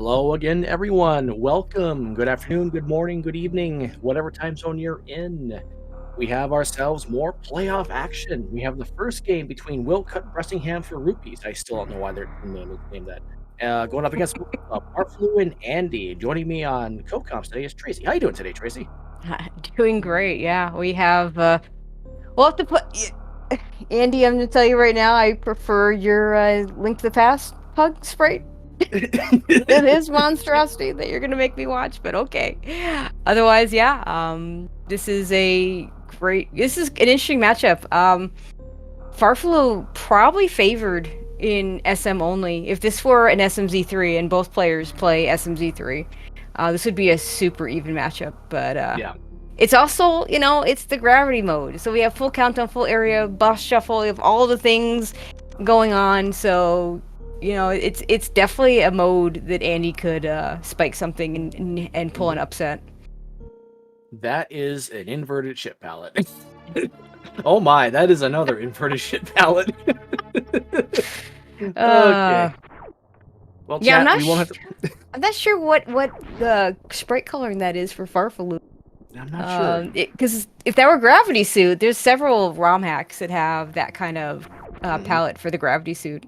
Hello again, everyone. Welcome. Good afternoon, good morning, good evening, whatever time zone you're in. We have ourselves more playoff action. We have the first game between Wilcutt and Bressingham for Rupees. I still don't know why their team name is named that. Going up against Barflu and Andy. Joining me on co-comps today is Tracy. How you doing today, Tracy? Doing great, yeah. We'll have to put. Andy, I'm going to tell you right now, I prefer your Link to the Past pug sprite. It is monstrosity that you're going to make me watch, but okay. Otherwise, yeah, this is an interesting matchup. Farfelo probably favored in SM only. If this were an SMZ3 and both players play SMZ3, this would be a super even matchup, but Yeah. it's also, it's the gravity mode. So we have full countdown, full area, boss shuffle, we have all the things going on. So, it's definitely a mode that Andy could spike something and pull an upset. That is an inverted ship palette. Oh my, that is another inverted ship palette. Okay. Well, Yeah, chat, we won't have to. I'm not sure what the sprite coloring that is for Farfaloo. I'm not sure. Because if that were Gravity Suit, there's several ROM hacks that have that kind of palette for the Gravity Suit.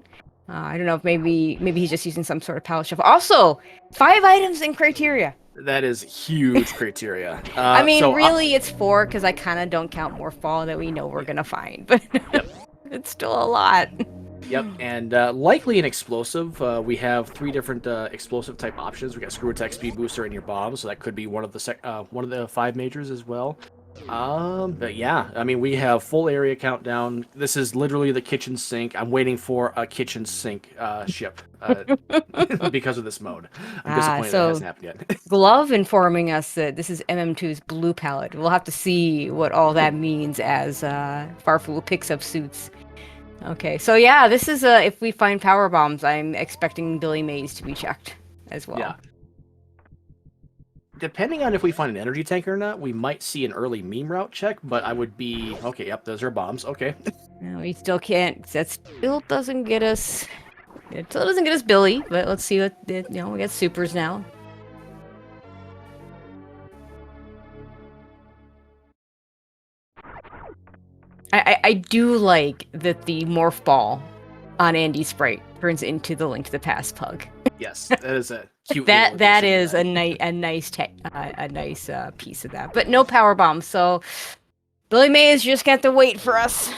I don't know if maybe he's just using some sort of palette shuffle. Also, 5 items in criteria. That is huge criteria. I mean, really, it's 4 because I kind of don't count more fall that we know we're gonna find, but Yep. it's still a lot. Yep, and likely an explosive. We have 3 different explosive type options. We got Screw Attack, Speed Booster, and your bomb, so that could be one of the 5 majors as well. But yeah, I mean, we have full area countdown. This is literally the kitchen sink. I'm waiting for a kitchen sink ship because of this mode. I'm disappointed that hasn't happened yet. Glove informing us that this is MM2's blue palette. We'll have to see what all that means as Farfoo picks up suits. Okay, so yeah, this is if we find power bombs, I'm expecting Billy Mays to be checked as well. Yeah. Depending on if we find an energy tank or not, we might see an early meme route check, but I would be okay. Yep, those are bombs. Okay. No, we still can't. That still doesn't get us. It still doesn't get us Billy, but let's see what we got supers now. I do like that the morph ball on Andy's sprite turns into the Link to the Past pug. Yes, that is a cute. that is a nice piece of that, but no power bombs. So Billy Mays just got to wait for us.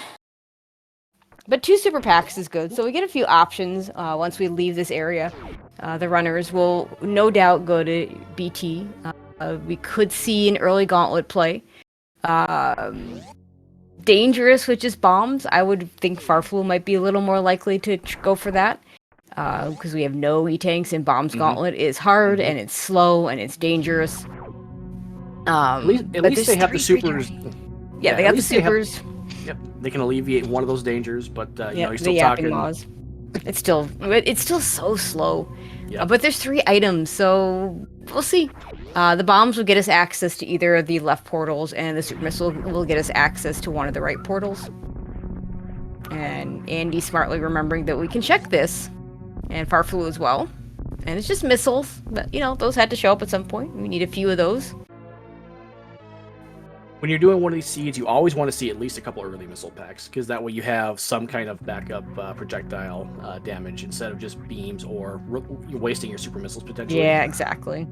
But 2 super packs is good, so we get a few options once we leave this area. The runners will no doubt go to BT. We could see an early gauntlet play. Dangerous with just bombs. I would think Farflu might be a little more likely to go for that. Because we have no E-tanks and Bomb's Gauntlet is hard and it's slow and it's dangerous. At least they have the supers. Yeah, they got the supers. Yep, they can alleviate one of those dangers, but you're still the talking. Laws. It's still so slow. Yep. But there's 3 items, so we'll see. The bombs will get us access to either of the left portals, and the super missile will get us access to one of the right portals. And Andy smartly remembering that we can check this, and Farflu as well. And it's just missiles, but those had to show up at some point. We need a few of those. When you're doing one of these seeds, you always want to see at least a couple early missile packs, because that way you have some kind of backup projectile damage instead of just beams or wasting your super missiles potentially. Yeah, exactly.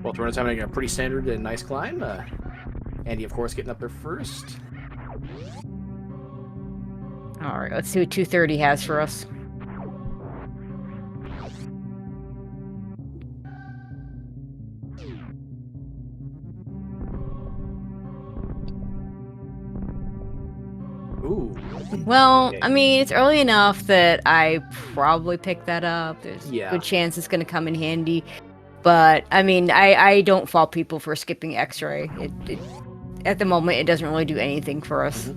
Both runners having a pretty standard and nice climb. Andy, of course, getting up there first. All right, let's see what 230 has for us. Ooh. Well, Okay. I mean, it's early enough that I probably pick that up. There's a good chance it's going to come in handy. But, I mean, I don't fault people for skipping X-ray. At the moment, it doesn't really do anything for us.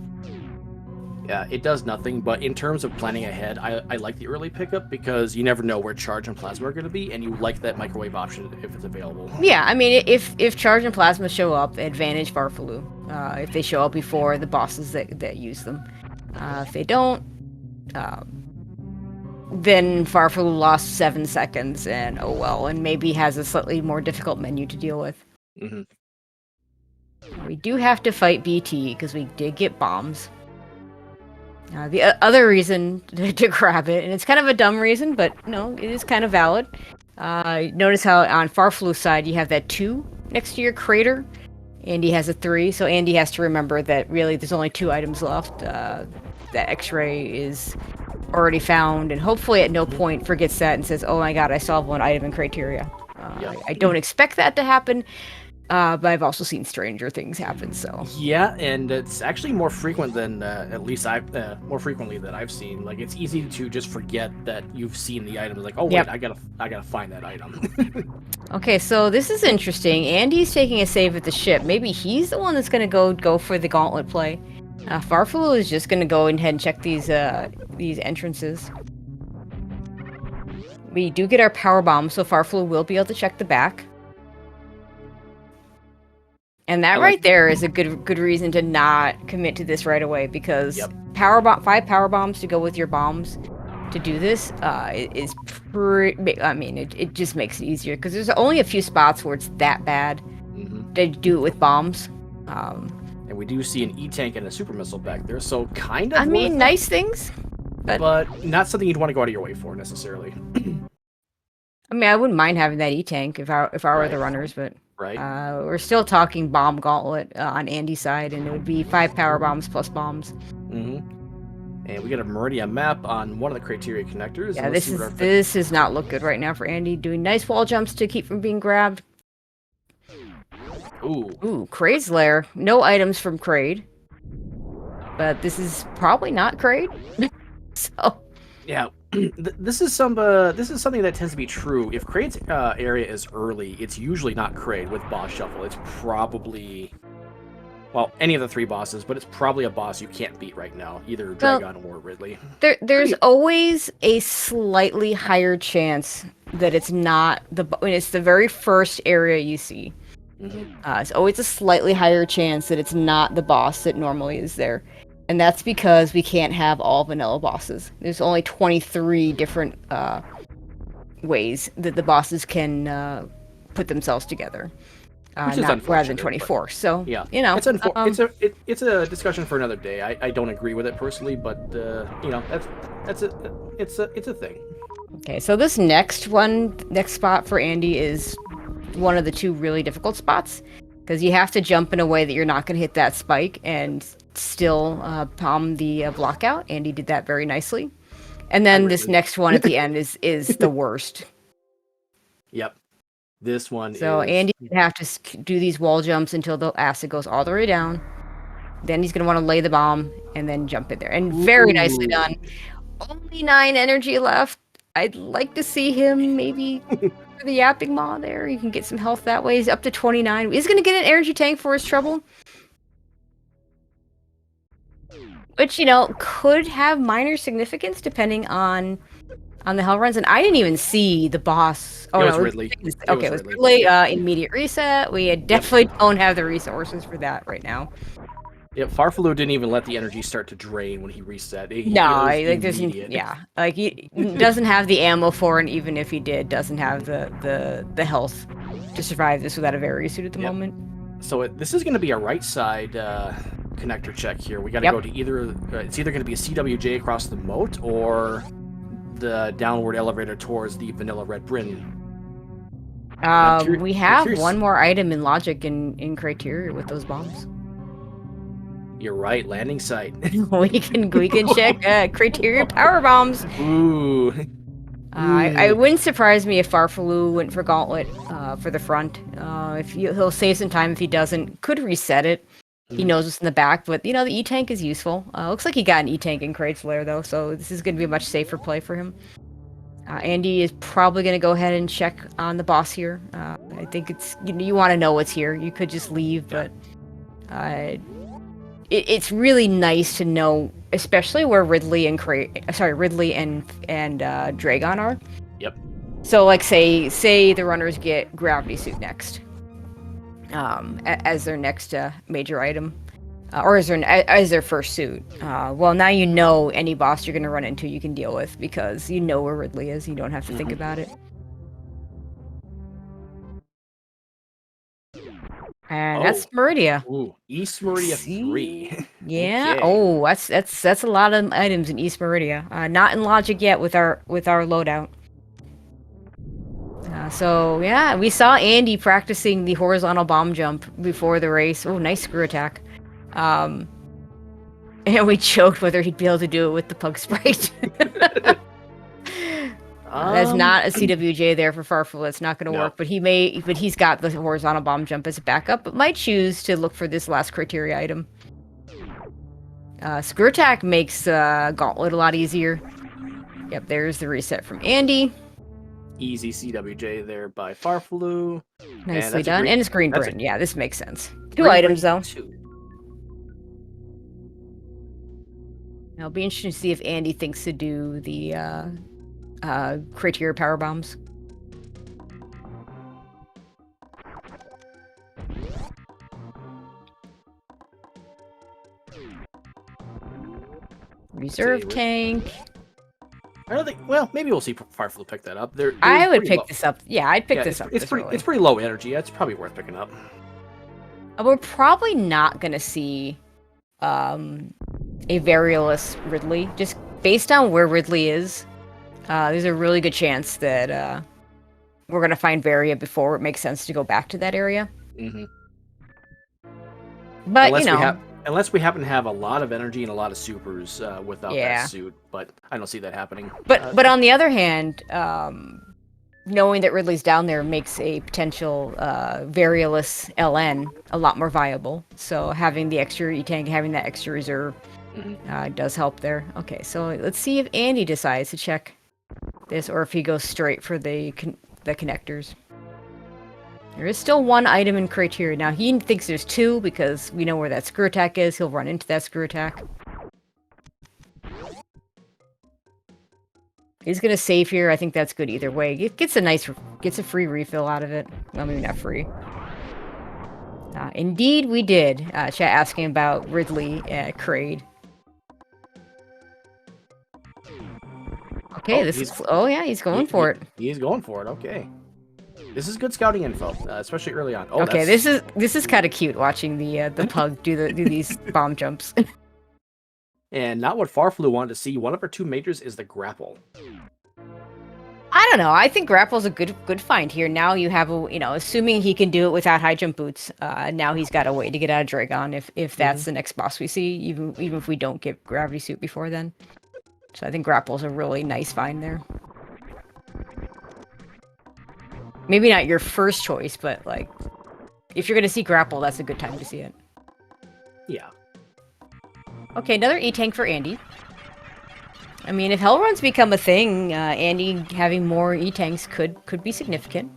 Yeah, it does nothing, but in terms of planning ahead, I like the early pickup because you never know where charge and plasma are going to be, and you like that microwave option if it's available. Yeah, I mean, if charge and plasma show up, advantage Farfalu. If they show up before the bosses that use them. If they don't, then Farfalu lost 7 seconds, and oh well, and maybe has a slightly more difficult menu to deal with. Mm-hmm. We do have to fight BT because we did get bombs. The other reason to grab it, and it's kind of a dumb reason, but no, it is kind of valid. Notice how on Farfalu's side you have that 2 next to your crater. Andy has a 3, so Andy has to remember that really there's only 2 items left. That X-ray is already found, and hopefully at no point forgets that and says, "Oh my God, I solved 1 item in criteria." I don't expect that to happen. But I've also seen stranger things happen, so. Yeah, and it's actually more frequent than, at least more frequently than I've seen. Like, it's easy to just forget that you've seen the item. It's like, oh wait, I gotta find that item. Okay, so this is interesting. Andy's taking a save at the ship. Maybe he's the one that's gonna go for the gauntlet play. Farfalu is just gonna go ahead and check these entrances. We do get our power bomb, so Farfalu will be able to check the back. And that right there is a good reason to not commit to this right away, because 5 power bombs to go with your bombs to do this is pretty. I mean, it just makes it easier because there's only a few spots where it's that bad to do it with bombs. And we do see an E-tank and a super missile back there, so kind of. I mean, nice things, but not something you'd want to go out of your way for necessarily. I mean, I wouldn't mind having that E-tank if I were the runners, but. Right. We're still talking bomb gauntlet on Andy's side, and it would be 5 power bombs plus bombs. And we got a Meridian map on one of the criteria connectors. Yeah, this does not look good right now for Andy. Doing nice wall jumps to keep from being grabbed. Ooh, Kraid's lair. No items from Kraid. But this is probably not Kraid. So. Yeah. This is something that tends to be true. If Kraid's area is early, it's usually not Kraid with boss shuffle. It's probably, well, any of the 3 bosses, but it's probably a boss you can't beat right now, either Dragon or Ridley. There's always a slightly higher chance that it's not when it's the very first area you see. It's always a slightly higher chance that it's not the boss that normally is there. And that's because we can't have all vanilla bosses. There's only 23 different ways that the bosses can put themselves together, rather than 24. So yeah, you know, it's a discussion for another day. I don't agree with it personally, but you know, it's a thing. Okay, so this next spot for Andy is one of the 2 really difficult spots, because you have to jump in a way that you're not going to hit that spike and still palm the block out. Andy did that very nicely. And then this next one at the end is the worst. Yep. This one So Andy would have to do these wall jumps until the acid goes all the way down. Then he's going to want to lay the bomb and then jump in there. And very nicely done. Only 9 energy left. I'd like to see him maybe for the yapping maw there. You can get some health that way. He's up to 29. He's going to get an energy tank for his trouble. Which, you know, could have minor significance depending on the hell runs. And I didn't even see the boss. Oh, it was Ridley. Okay, it was Ridley. Immediate reset. We definitely don't have the resources for that right now. Yeah, Farfalu didn't even let the energy start to drain when he reset. He doesn't have the ammo for it, and even if he did, doesn't have the health to survive this without a very suit at the moment. So this is going to be a right side connector check here. We got to go to it's either going to be a CWJ across the moat or the downward elevator towards the vanilla red Bryn. We have one more item in logic in criteria with those bombs. You're right, landing site. we can check criteria power bombs. Ooh. I wouldn't surprise me if Farfalu went for Gauntlet for the front. He'll save some time if he doesn't. Could reset it. He knows what's in the back, but you know the E-tank is useful. Looks like he got an E-tank in Kraid's Lair though, so this is going to be a much safer play for him. Andy is probably going to go ahead and check on the boss here. I think it's you want to know what's here. You could just leave, but it's really nice to know especially where Ridley and Dragon are. Yep. So, like, say the runners get Gravity Suit next, as their next major item, or as their first suit. Well, now you know any boss you're gonna run into, you can deal with because you know where Ridley is. You don't have to think about it. And that's Meridia. Ooh, East Meridia 3. Yeah. Okay. Oh, that's a lot of items in East Meridia. Not in Logic yet with our loadout. So yeah, we saw Andy practicing the horizontal bomb jump before the race. Oh, nice screw attack. And we joked whether he'd be able to do it with the pug sprite. That's not a CWJ there for Farfel. That's not going to work. But he's got the horizontal bomb jump as a backup. But might choose to look for this last criteria item. Screw attack makes Gauntlet a lot easier. Yep, there's the reset from Andy. Easy CWJ there by Farfelu. Nicely done. And it's Green Bryn. Yeah, this makes sense. Two items, though. It'll be interesting to see if Andy thinks to do the criteria power bombs. Reserve tank. I don't think. Well, maybe we'll see Farfelu pick that up. I would pick this up. Yeah, I'd pick this up. It's pretty low energy. It's probably worth picking up. We're probably not gonna see a Variolous Ridley, just based on where Ridley is. There's a really good chance that we're gonna find Varia before it makes sense to go back to that area. Mm-hmm. But unless we happen to have a lot of energy and a lot of supers without that suit, but I don't see that happening. But on the other hand, knowing that Ridley's down there makes a potential Variolous LN a lot more viable. So having the extra E-Tank, having that extra reserve does help there. Okay, so let's see if Andy decides to check this or if he goes straight for the connectors. There is still one item in criteria. Now, he thinks there's two because we know where that screw attack is. He'll run into that screw attack. He's going to save here. I think that's good either way. It gets a free refill out of it. Well, maybe not free. Indeed, we did. Chat asking about Ridley Kraid. Okay, he's going for it. He's going for it, okay. This is good scouting info, especially early on. Oh, okay, this is kind of cute watching the pug do these bomb jumps. And not what Farfelu wanted to see. One of our two majors is the grapple. I don't know. I think grapple's a good find here. Now you have assuming he can do it without high jump boots. Now he's got a way to get out of Dragon if that's the next boss we see, even if we don't get gravity suit before then. So I think grapple's a really nice find there. Maybe not your first choice, but like, if you're gonna see grapple, that's a good time to see it. Yeah. Okay, another E-Tank for Andy. I mean, if Hell Runs become a thing, Andy having more E-Tanks could be significant.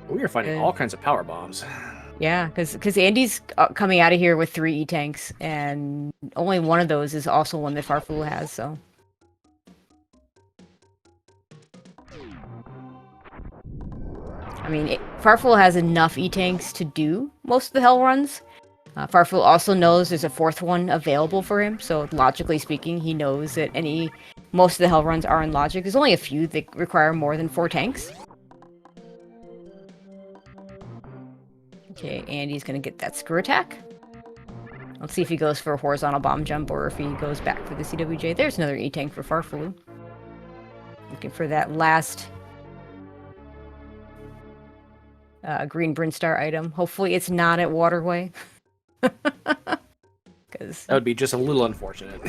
We are finding all kinds of power bombs. Yeah, because Andy's coming out of here with 3 E-Tanks, and only one of those is also one that Farfelu has, so... I mean, Farfelu has enough E-Tanks to do most of the Hell Runs. Farfelu also knows there's a 4th one available for him, so logically speaking, he knows that most of the Hell Runs are in Logic. There's only a few that require more than 4 tanks. Okay, Andy's gonna get that screw attack. Let's see if he goes for a horizontal bomb jump or if he goes back for the CWJ. There's another E-Tank for Farfelu. Looking for that last... Green Brinstar item. Hopefully it's not at Waterway. Because that would be just a little unfortunate.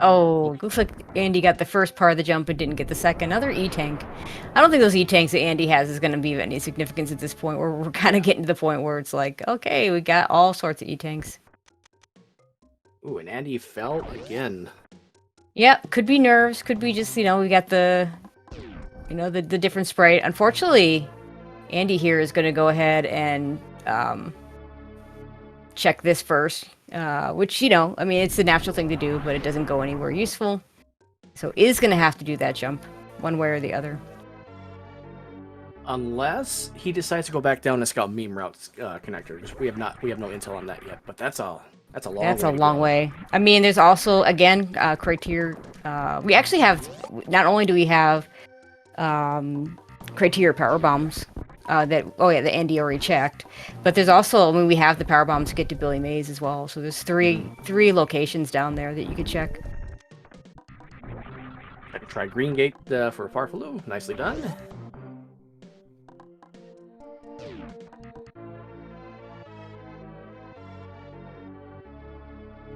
Oh, looks like Andy got the first part of the jump and didn't get the second. Another E-Tank. I don't think those E-Tanks that Andy has is going to be of any significance at this point. We're kind of getting to the point where it's like, okay, we got all sorts of E-Tanks. Ooh, and Andy fell again. Yep, could be nerves. Could be just, we got the different sprite. Unfortunately, Andy here is going to go ahead and check this first, which, I mean, it's the natural thing to do, but it doesn't go anywhere useful. So is going to have to do that jump one way or the other. Unless he decides to go back down and scout meme routes connector. We have no intel on that yet, but that's a long way. I mean, there's also, again, criteria. We actually have, not only do we have criteria power bombs that Andy already checked, but there's also, I mean, we have the power bombs to get to Billy Mays as well. So there's three locations down there that you could check. I can try Green Gate for Farfaloo. Nicely done.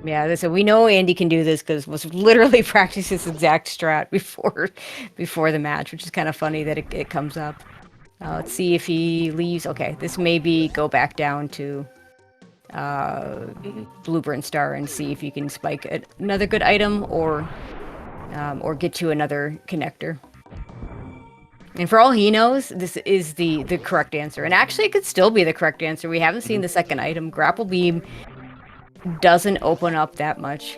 Yeah, so we know Andy can do this because was literally practicing this exact strat before the match, which is kind of funny that it comes up. Let's see if he leaves. Okay, this maybe go back down to Blueprint Star and see if you can spike another good item or get to another connector. And for all he knows, this is the correct answer. And actually, it could still be the correct answer. We haven't seen the second item. Grapple Beam doesn't open up that much.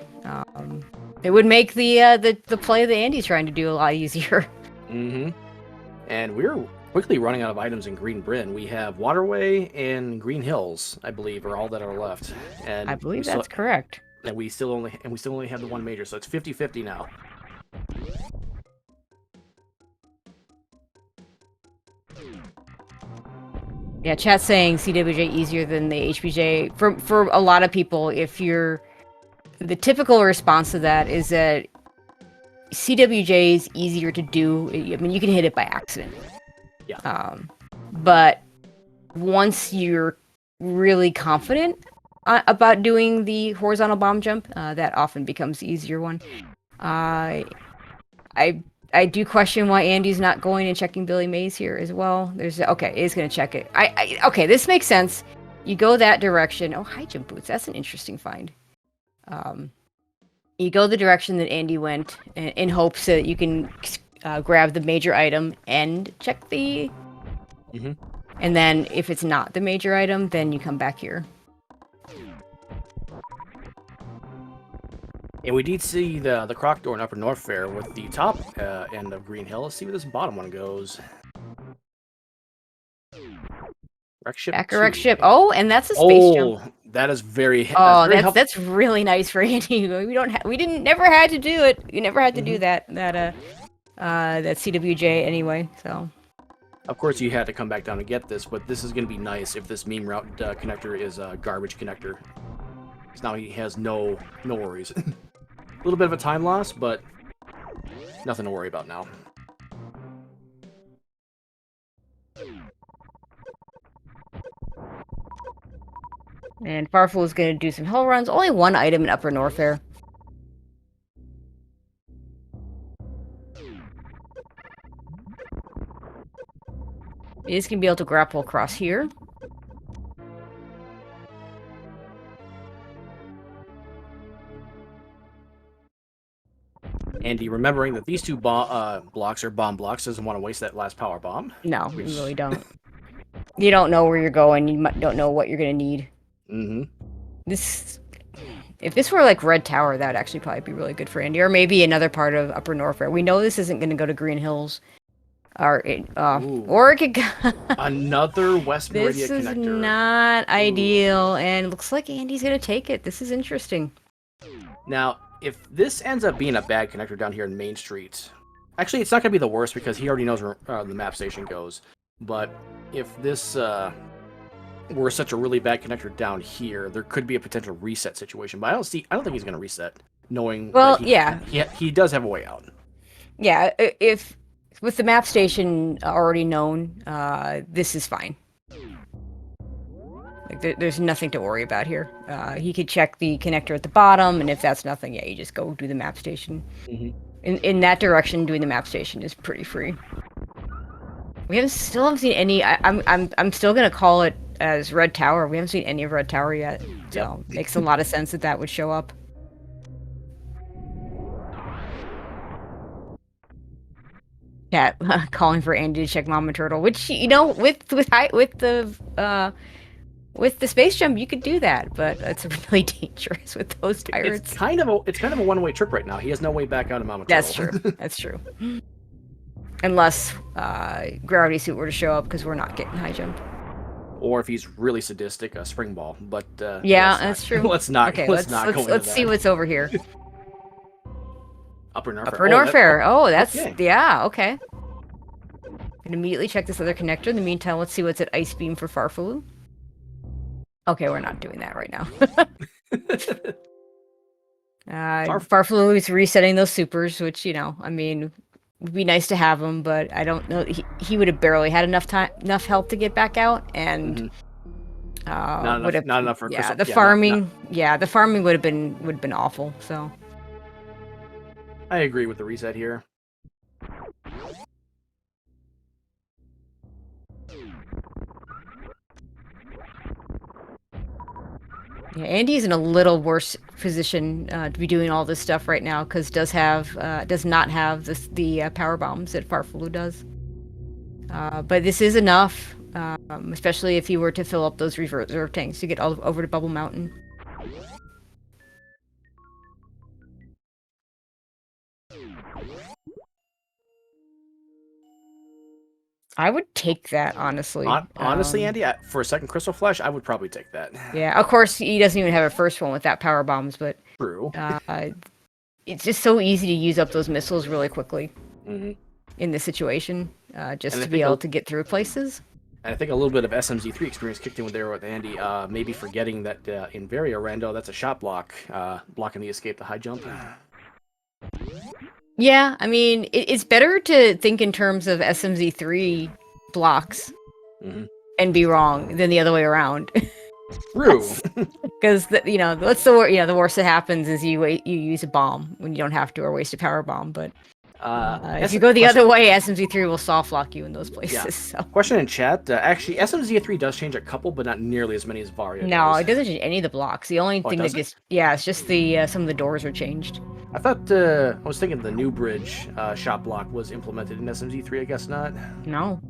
It would make the play that Andy's trying to do a lot easier. And we're quickly running out of items in Green Bryn. We have Waterway and Green Hills, I believe, are all that are left. And I believe that's correct. And we still only have the one major, so it's 50-50 now. Yeah, chat's saying CWJ easier than the HBJ. For a lot of people, the typical response to that is that CWJ is easier to do. I mean, you can hit it by accident. Yeah. But once you're really confident about doing the horizontal bomb jump, that often becomes the easier one. I do question why Andy's not going and checking Billy Mays here as well. He's gonna check it. Okay, this makes sense. You go that direction. Oh, high jump boots. That's an interesting find. You go the direction that Andy went in hopes that you can grab the major item and check the. And then if it's not the major item, then you come back here. And we did see the Croc Door in Upper North Fair with the top end of Green Hill. Let's see where this bottom one goes. Wreck ship. Wreck ship. Oh, and that's a space jump. Oh, that is very. That's really nice for Andy. We never had to do it. You never had to do that CWJ anyway. So. Of course, you had to come back down to get this, but this is going to be nice if this meme route connector is a garbage connector. So now he has no worries. A little bit of a time loss, but nothing to worry about now. And Farfel is going to do some hell runs. Only one item in Upper Norfair. He is going to be able to grapple across here. Andy, remembering that these two blocks are bomb blocks, doesn't want to waste that last power bomb. No, you really don't. You don't know where you're going. You don't know what you're going to need. If this were like Red Tower, that would actually probably be really good for Andy. Or maybe another part of Upper Norfair. We know this isn't going to go to Green Hills. Or it could go... Another West Meridia connector. This is connector. not ideal, and it looks like Andy's going to take it. This is interesting. Now, if this ends up being a bad connector down here in Main Street, actually, it's not going to be the worst because he already knows where the map station goes. But if this were such a really bad connector down here, there could be a potential reset situation. But I don't think he's going to reset, knowing he does have a way out. Yeah, if with the map station already known, this is fine. Like there's nothing to worry about here. He could check the connector at the bottom, and if that's nothing, you just go do the map station. In that direction, doing the map station is pretty free. We still haven't seen any. I'm still gonna call it as Red Tower. We haven't seen any of Red Tower yet, so makes a lot of sense that would show up. Yeah, calling for Andy to check Mama Turtle, which with the With the space jump, you could do that, but it's really dangerous with those pirates. It's kind of a one-way trip right now. He has no way back out of Mama That's Turtle. true. That's true. Unless gravity suit were to show up, because we're not getting high jump. Or if he's really sadistic, a spring ball. But yeah, that's true. Let's not. Okay, let's not go into let's see what's over here. Upper Norfair. Upper Norfair. Oh, that's okay. Yeah. Okay. And immediately check this other connector. In the meantime, let's see what's at Ice Beam for Farfalu. Okay, we're not doing that right now. Farfalu is resetting those supers, which, you know, I mean, would be nice to have him, but I don't know. He would have barely had enough health to get back out, and not enough for yeah. Crystal. The farming, the farming would have been awful. So I agree with the reset here. Yeah, Andy's in a little worse position to be doing all this stuff right now because does not have the power bombs that Farfalu does. But this is enough, especially if you were to fill up those reserve tanks to get over to Bubble Mountain. I would take that, honestly. Honestly, Andy, for a second Crystal Flash, I would probably take that. Yeah, of course, he doesn't even have a first one without power bombs, but true. It's just so easy to use up those missiles really quickly in this situation, just to be able to get through places. And I think a little bit of SMZ3 experience kicked in with Andy, maybe forgetting that in Varia Rando, that's a shot block, blocking the escape to high jump. Yeah, I mean, it's better to think in terms of SMZ3 blocks and be wrong than the other way around. True. Because the worst that happens is you use a bomb when you don't have to, or waste a power bomb. But if you go the other way, SMZ3 will soft lock you in those places. Yeah. So. Question in chat. Actually, SMZ3 does change a couple, but not nearly as many as Varia. No, it doesn't change any of the blocks. The only thing that gets it's just the some of the doors are changed. I thought I was thinking the new bridge shot block was implemented in SMZ3. I guess not. No.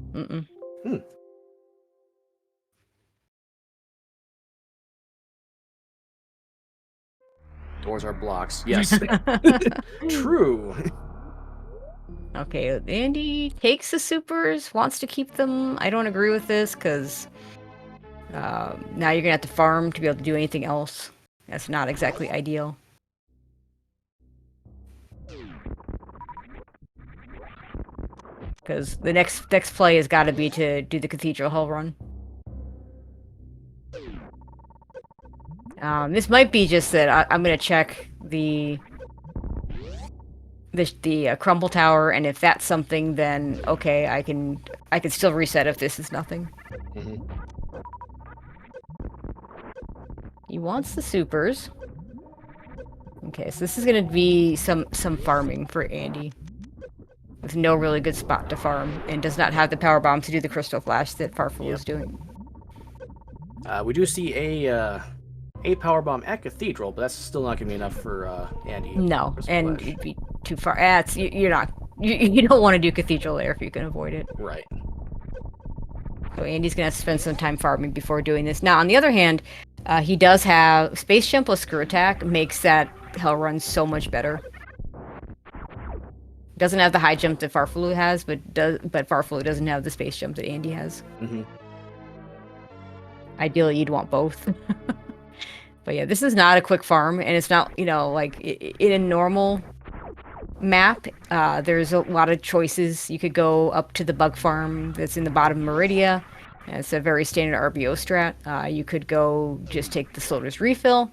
Doors are blocks. Yes. True. Okay, Andy takes the supers, wants to keep them. I don't agree with this because now you're gonna have to farm to be able to do anything else. That's not exactly ideal. Because the next play has got to be to do the Cathedral Hell run. This might be just that I'm gonna check the Crumble Tower, and if that's something, then okay, I can still reset if this is nothing. He wants the supers. Okay, so this is gonna be some farming for Andy, with no really good spot to farm, and does not have the power bomb to do the Crystal Flash that Farfalu is doing. We do see a power bomb at Cathedral, but that's still not gonna be enough for Andy. No, and it'd be too far. You don't want to do Cathedral there if you can avoid it. Right. So Andy's gonna have to spend some time farming before doing this. Now, on the other hand, he does have Space Jump plus Screw Attack, makes that Hell run so much better. Doesn't have the high jump that Farfalu has, but Farfalu doesn't have the space jump that Andy has. Ideally, you'd want both. But yeah, this is not a quick farm, and it's not, like in a normal map, there's a lot of choices. You could go up to the bug farm that's in the bottom of Meridia. It's a very standard RBO strat. You could go just take the Sloater's refill.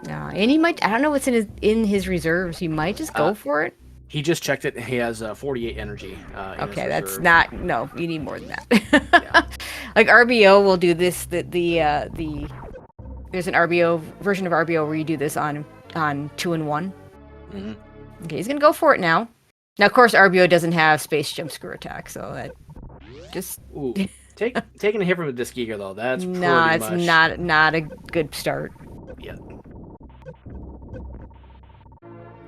And he might, I don't know what's in his reserves. He might just go for it. He just checked it. He has 48 energy. Okay, that's not, no, you need more than that. Like RBO will do this, there's an RBO version of RBO where you do this on 2 and 1. Okay, he's gonna go for it now. Now, of course, RBO doesn't have space jump screw attack, so that just... Ooh, taking a hit from a Disc-Eager, though, that's pretty much... No, it's not a good start. Yeah.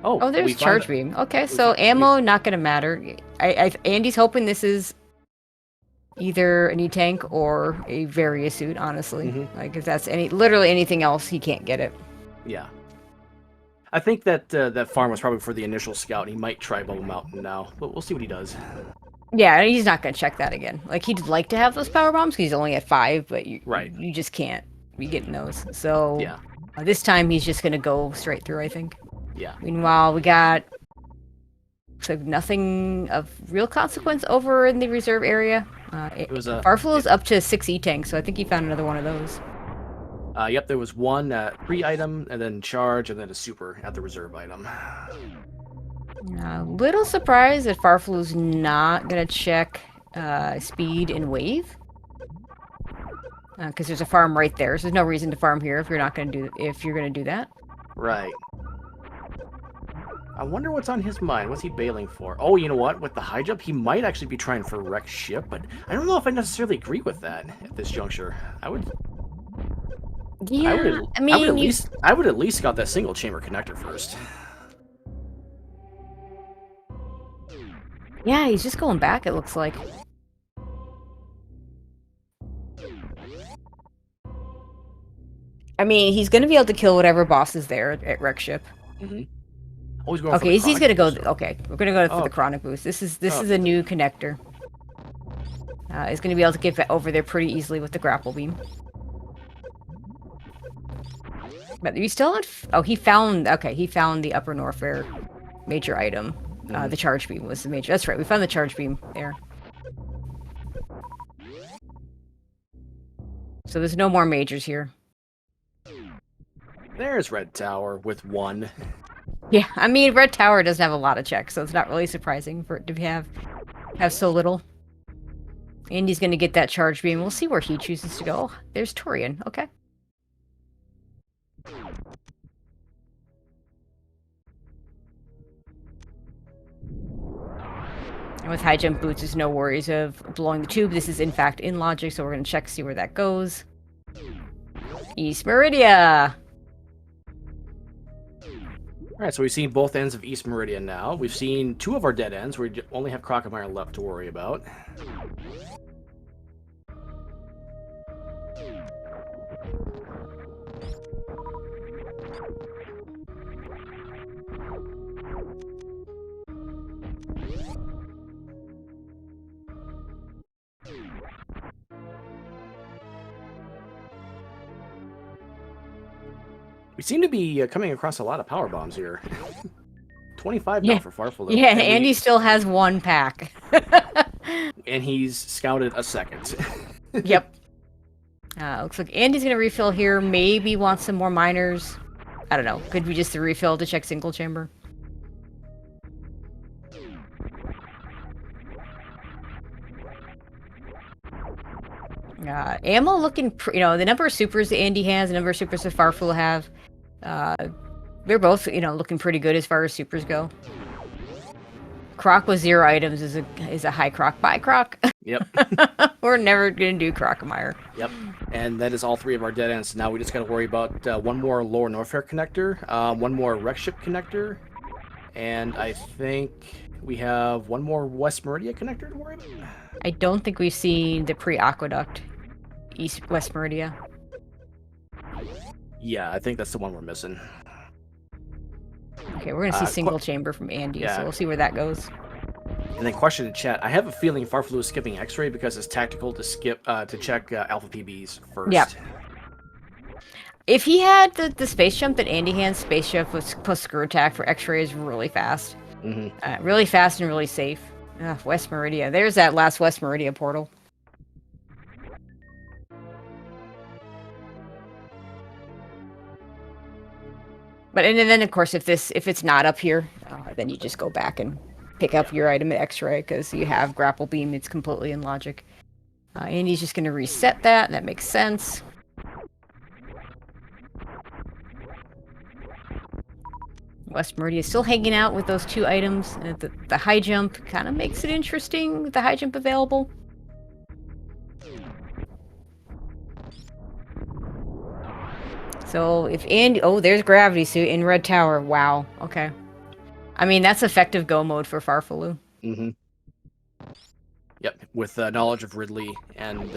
Oh, there's Charge Beam. Okay, so ammo not gonna matter. Andy's hoping this is Either an E-Tank or a Varia suit, honestly. Mm-hmm. Like, if that's literally anything else, he can't get it. Yeah. I think that that farm was probably for the initial scout. He might try Bubble Mountain now, but we'll see what he does. Yeah, he's not gonna check that again. Like, he'd like to have those power bombs because he's only at 5, but Right. you just can't be getting those. So Yeah. this time he's just gonna go straight through, I think. Yeah. Meanwhile, we got nothing of real consequence over in the reserve area. It was a Farflu's up to 6 E-Tanks, so I think he found another one of those. Yep, there was one pre-item, and then charge, and then a super at the reserve item. A little surprised that Farflu's not gonna check speed and wave, because there's a farm right there. So there's no reason to farm here if you're gonna do that. Right. I wonder what's on his mind. What's he bailing for? Oh, you know what? With the high jump, he might actually be trying for wreck ship, but I don't know if I necessarily agree with that at this juncture. Yeah, I would at least got that single chamber connector first. Yeah, he's just going back, it looks like. I mean, he's gonna be able to kill whatever boss is there at wreck ship. Mm-hmm. Always going Okay, for he's gonna go. Okay, we're gonna go for the chronic boost. This is a new connector. He's gonna be able to get over there pretty easily with the grapple beam. But we still had. Oh, he found the Upper Norfair major item. The charge beam was the major. That's right. We found the charge beam there. So there's no more majors here. There's Red Tower with 1. Yeah, I mean, Red Tower doesn't have a lot of checks, so it's not really surprising for it to have so little. And he's gonna get that charge beam. We'll see where he chooses to go. Oh, there's Torian. Okay. And with high jump boots, there's no worries of blowing the tube. This is in fact in logic, so we're gonna check, see where that goes. East Meridia. Alright, so we've seen both ends of East Meridian now. We've seen 2 of our dead ends. We only have Crocomire left to worry about. We seem to be coming across a lot of power bombs here. 25 now for Farfelu. Yeah, and Andy still has 1 pack. And he's scouted a second. Yep. Looks like Andy's gonna refill here. Maybe wants some more miners. I don't know. Could be just a refill to check single chamber. Ammo looking, the number of supers that Andy has, the number of supers that Farfel have, they're both, looking pretty good as far as supers go. Croc with 0 items is a high croc. Bye, Croc. Yep. We're never gonna do Crocomire. Yep. And that is all 3 of our dead ends. Now we just got to worry about 1 more Lower Norfair connector, 1 more wreck ship connector, and I think we have 1 more West Meridia connector to worry about. I don't think we've seen the pre-aqueduct West Meridia. Yeah, I think that's the one we're missing. Okay, we're gonna see single chamber from Andy, so we'll see where that goes. And then question in chat: I have a feeling Farfelu is skipping X-ray because it's tactical to skip to check Alpha PBs first. Yep. If he had the space jump that Andy has, space jump plus screw attack for X-ray is really fast. Really fast and really safe. West Meridia. There's that last West Meridia portal. But and then of course if it's not up here, then you just go back and pick up your item at X-ray because you have grapple beam. It's completely in logic. Andy's just gonna reset that. That makes sense. West Meridia is still hanging out with those 2 items. The high jump kind of makes it interesting with the high jump available. So if Andy... Oh, there's Gravity Suit in Red Tower. Wow. Okay. I mean, that's effective go mode for Farfelu. Yep, with knowledge of Ridley and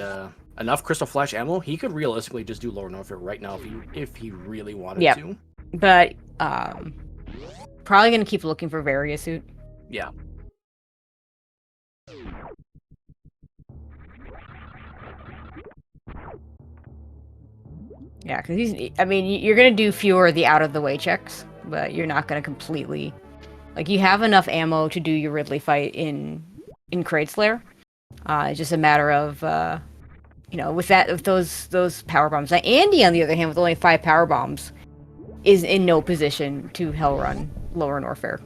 enough Crystal Flash ammo, he could realistically just do Lower Norfair right now if he really wanted Yep. to. But probably gonna keep looking for Varia suit. Yeah. Yeah, because I mean, you're gonna do fewer of the out of the way checks, but you're not gonna completely. Like, you have enough ammo to do your Ridley fight in Crate Slayer. It's just a matter of with those power bombs. Now, Andy, on the other hand, with only 5 power bombs, is in no position to hell run Lower Norfair.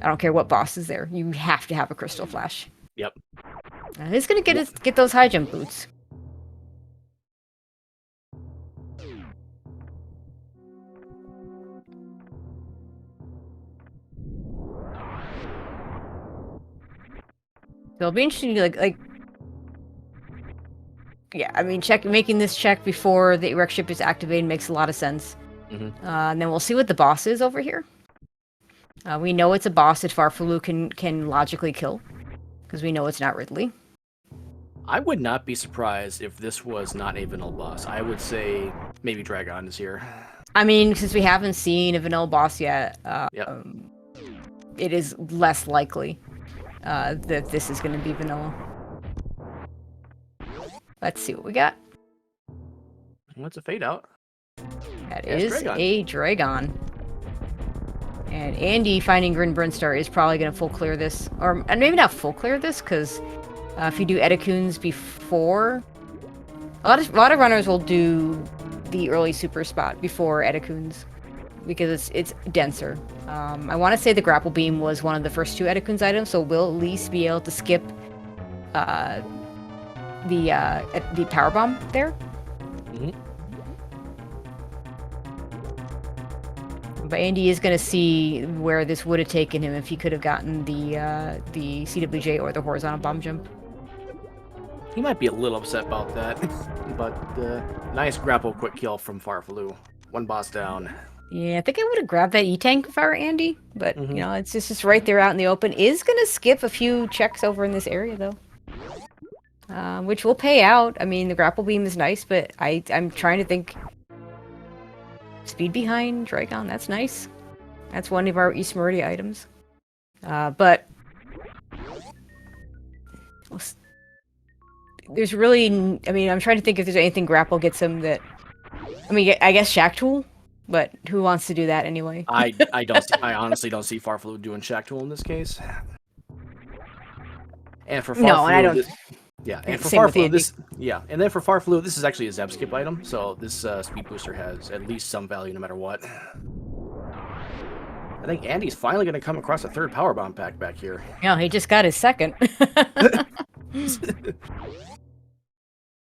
I don't care what boss is there. You have to have a Crystal Flash. Yep. He's gonna get those high jump boots. So it'll be interesting to like yeah, I mean, making this check before the erect ship is activated makes a lot of sense. And then we'll see what the boss is over here. We know it's a boss that Farfalu can logically kill, because we know it's not Ridley. I would not be surprised if this was not a vanilla boss. I would say maybe Dragon is here. I mean, since we haven't seen a vanilla boss yet, Yep. it is less likely that this is going to be vanilla. Let's see what we got. What's a fade out? That Yes, is Dragon. a Dragon. And Andy finding Grin Brinstar is probably going to full clear this. Or maybe not full clear this, because if you do Edakuns before... A lot of runners will do the early super spot before Edakuns, because it's denser. I want to say the Grapple Beam was one of the first 2 Edakuns items, so we'll at least be able to skip the Power Bomb there. But Andy is going to see where this would have taken him if he could have gotten the CWJ or the horizontal bomb jump. He might be a little upset about that, but nice grapple quick kill from Farfalu. 1 boss down. Yeah, I think I would have grabbed that E-Tank if I were Andy, but it's just right there out in the open. Is going to skip a few checks over in this area though, which will pay out. I mean, the grapple beam is nice, but I'm trying to think. Speed behind Dragon, that's nice. That's one of our East Meridia items. But there's really, I mean, I'm trying to think if there's anything grapple gets him that. I mean, I guess Shack Tool, but who wants to do that anyway? I honestly don't see Farfalu doing Shack Tool in this case. And for Farfalu, No, and I don't. Yeah, and for Same with Farfalu, Andy. and then for Farfalu, this is actually a Zeb skip item, so this speed booster has at least some value no matter what. I think Andy's finally going to come across a 3rd power bomb pack back here. No, he just got his 2nd.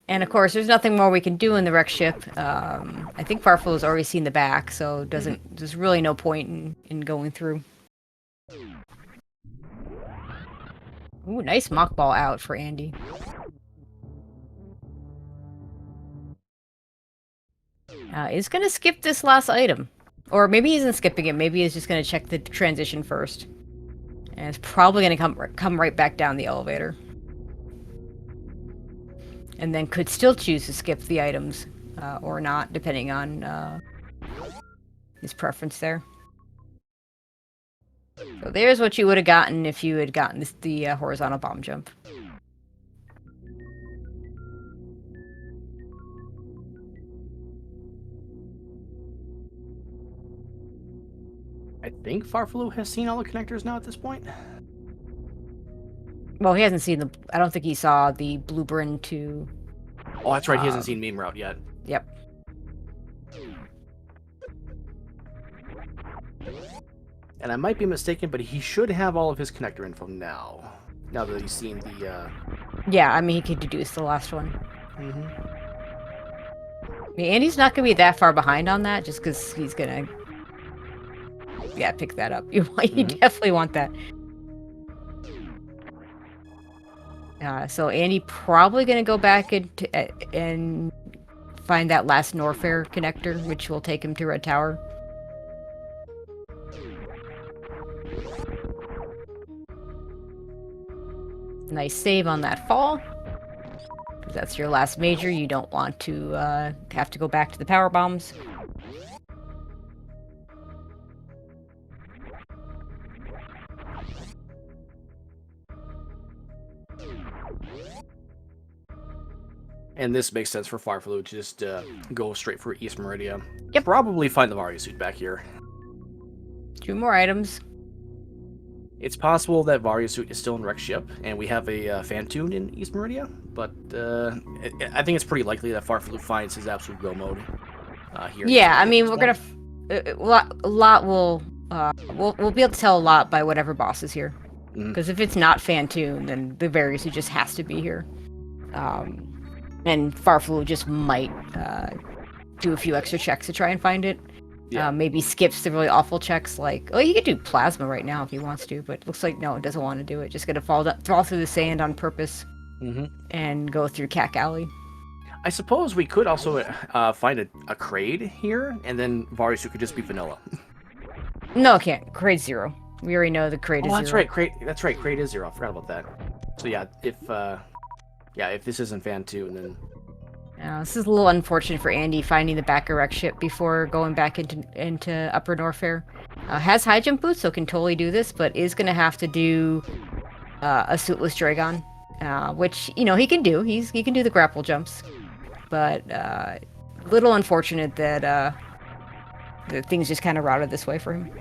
And of course, there's nothing more we can do in the wreck ship. I think Farfalu's already seen the back, so there's really no point in going through. Ooh, nice mock ball out for Andy. Is gonna skip this last item. Or maybe he isn't skipping it, maybe he's just gonna check the transition first. And it's probably gonna come right back down the elevator. And then could still choose to skip the items, or not, depending on his preference there. So there's what you would have gotten if you had gotten the horizontal bomb jump. I think Farfalu has seen all the connectors now at this point. Well, he hasn't seen I don't think he saw the Blueprint to... Oh, that's right, he hasn't seen Meme Route yet. Yep. And I might be mistaken, but he should have all of his connector info now. Now that he's seen the... Yeah, I mean, he could deduce the last one. I mean, Andy's not going to be that far behind on that, just because he's going to... Yeah, pick that up. You definitely want that. So Andy probably going to go back and find that last Norfair connector, which will take him to Red Tower. Nice save on that fall. Because that's your last major. You don't want to have to go back to the power bombs. And this makes sense for Farflu to just go straight for East Meridia. Yep. Probably find the Varia suit back here. 2 more items. It's possible that Varia suit is still in wreck ship, and we have a Fantoon in East Meridia, but I think it's pretty likely that Farflu finds his absolute go mode here. Yeah, I mean, we're gonna a lot will we'll be able to tell a lot by whatever boss is here. Because if it's not Fantoon, then the Various who just has to be here. And Farflu just might do a few extra checks to try and find it. Yeah. Maybe skips the really awful checks like, oh, he could do Plasma right now if he wants to, but it looks like no, it doesn't want to do it. Just gonna fall through the sand on purpose and go through Cack Alley. I suppose we could also find a Kraid here, and then Varisu could just be vanilla. No, it can't. Kraid's 0. We already know the Kraid is 0. That's right. That's right. Kraid is 0. I forgot about that. So yeah, if this isn't Fantoon, then this is a little unfortunate for Andy finding the back erect ship before going back into Upper Norfair. Has high jump boots, so can totally do this, but is going to have to do a suitless Dragon, which he can do. He can do the grapple jumps, but little unfortunate that things just kind of routed this way for him.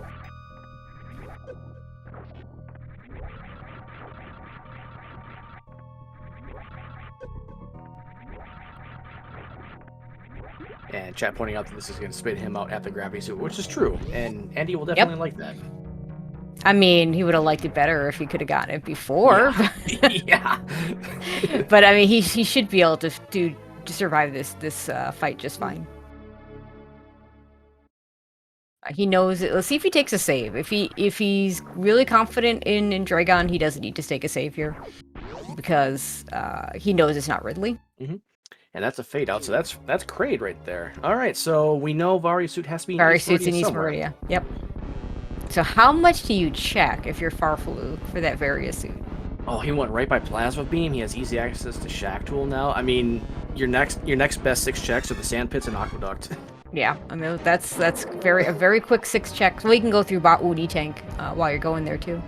And chat pointing out that this is going to spit him out at the gravity suit, which is true, and Andy will definitely like that. I mean, he would have liked it better if he could have gotten it before. Yeah. But I mean, he should be able to survive this fight just fine. He knows it. Let's see if he takes a save. If he's really confident in Dragon, he doesn't need to take a save here because he knows it's not Ridley. And that's a fade out, so that's Kraid right there. All right, so we know Varia suit has to be in Varia suit's in East Meridia. Yep. So how much do you check if you're Farflu for that Varia suit? Oh, he went right by Plasma Beam. He has easy access to Shack Tool now. I mean, your next best 6 checks are the Sand Pits and Aqueduct. Yeah, I mean that's a very quick 6 checks. Well, you can go through Bot Woody Tank while you're going there too.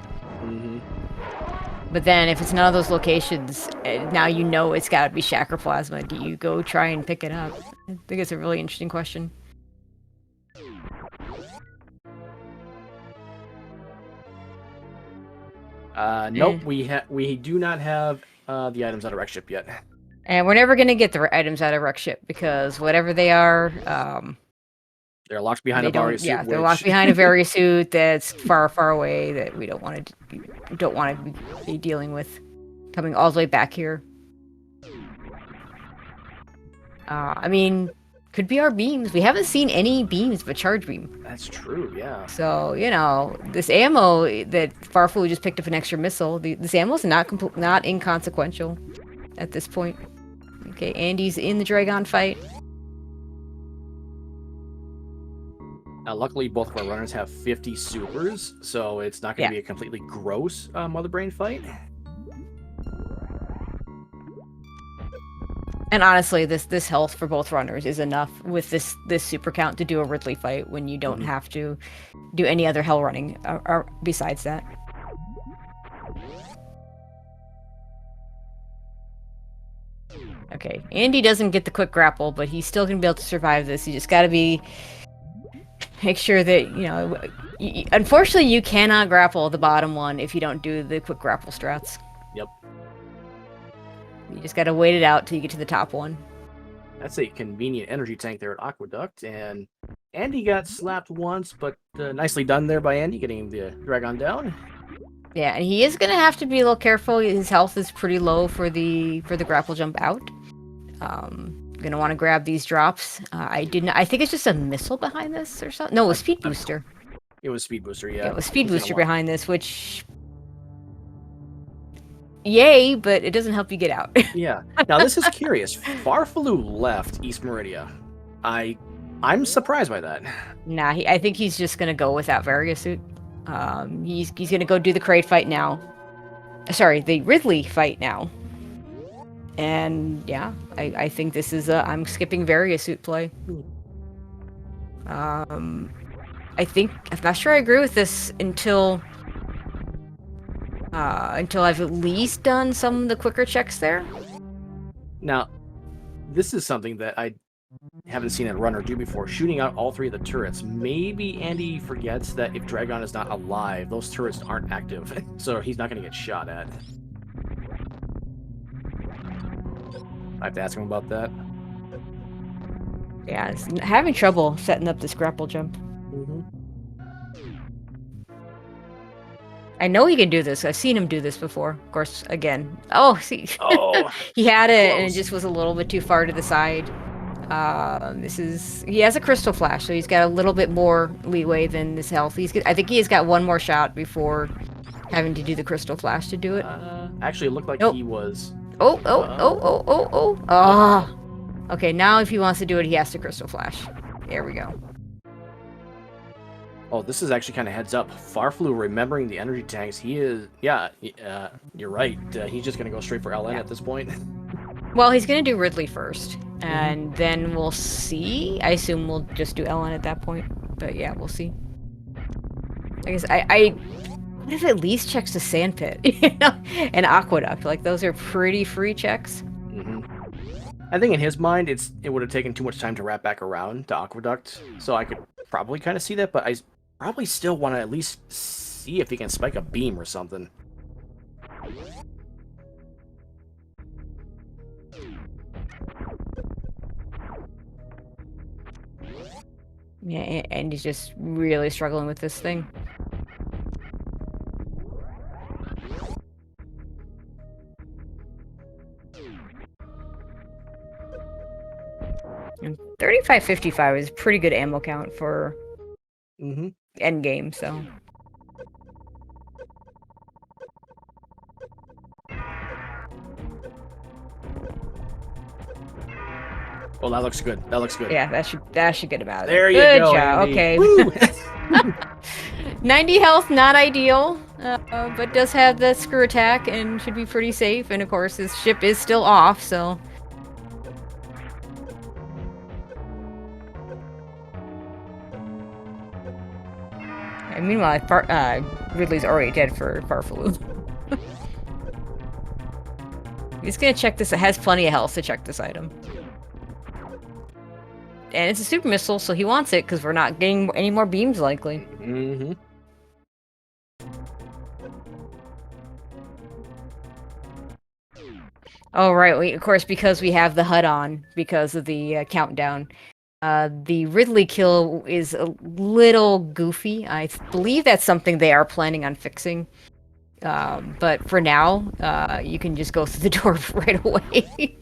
But then if it's none of those locations, now you know it's got to be Shack or Plasma. Do you go try and pick it up? I think it's a really interesting question. Nope, we do not have the items out of wreck ship yet. And we're never going to get the items out of wreck ship because whatever they are, they're locked behind a Varia suit. Yeah, they're locked behind a Varia suit that's far, far away that we don't want to be dealing with. Coming all the way back here. I mean, could be our beams. We haven't seen any beams but charge beam. That's true, yeah. So this ammo that Farflu just picked up an extra missile. This ammo is not inconsequential at this point. Okay, Andy's in the Dragon fight. Now, luckily, both of our runners have 50 supers, so it's not going to be a completely gross Mother Brain fight. And honestly, this health for both runners is enough with this super count to do a Ridley fight when you don't have to do any other hell running besides that. Okay, Andy doesn't get the quick grapple, but he's still going to be able to survive this. You just got to make sure that, unfortunately you cannot grapple the bottom one if you don't do the quick grapple strats. Yep. You just gotta wait it out till you get to the top one. That's a convenient energy tank there at Aqueduct, and Andy got slapped once, but nicely done there by Andy, getting the Dragon down. Yeah, and he is gonna have to be a little careful. His health is pretty low for the grapple jump out. Gonna want to grab these drops. I think it's just a missile behind this or something. No, it was Speed Booster. It was Speed Booster, yeah. It was Speed Booster behind this, which... Yay, but it doesn't help you get out. Yeah. Now, this is curious. Farflu left East Meridia. I'm surprised by that. Nah, I think he's just gonna go with that Varia suit. He's gonna go do the Kraid fight now. sorry, the Ridley fight now. And yeah, I think this is I'm skipping various suit play. I'm not sure I agree with this until I've at least done some of the quicker checks there. Now, this is something that I haven't seen a runner do before, shooting out all 3 of the turrets. Maybe Andy forgets that if Dragon is not alive, those turrets aren't active, so he's not going to get shot at. I have to ask him about that. Yeah, it's having trouble setting up this grapple jump. Mm-hmm. I know he can do this. I've seen him do this before. Of course, again. Oh, see. Oh, he had it, and it close. just was a little bit too far to the side. He has a crystal flash, so he's got a little bit more leeway than his health. I think he has got one more shot before having to do the crystal flash to do it. Actually, it looked like Nope. he was... Oh. Ah. Okay, now if he wants to do it, he has to crystal flash. There we go. Oh, this is actually kind of heads up. Farflu remembering the energy tanks. He is... Yeah, you're right. He's just going to go straight for LN at this point. Well, he's going to do Ridley first, and then we'll see. I assume we'll just do LN at that point, but yeah, we'll see. I guess I would have at least checked the sandpit, you know, and aqueduct. Like, those are pretty free checks. I think in his mind, it would have taken too much time to wrap back around to aqueduct, so I could probably kind of see that, but I probably still want to at least see if he can spike a beam or something. Yeah, and he's just really struggling with this thing. And 3555 is pretty good ammo count for end game, so. Oh, that looks good. That looks good. Yeah, that should get him out of there. There You go. Good job. Andy. Okay. 90 health, not ideal, but does have the screw attack and should be pretty safe. And of course, his ship is still off, so. And meanwhile, Ridley's already dead for Farfaloo. He's gonna check this. It has plenty of health to check this item. And it's a super missile, so he wants it because we're not getting any more beams likely. Oh, right. Of course, because we have the HUD on, because of the countdown. The Ridley kill is a little goofy. I believe that's something they are planning on fixing. But for now, you can just go through the door right away.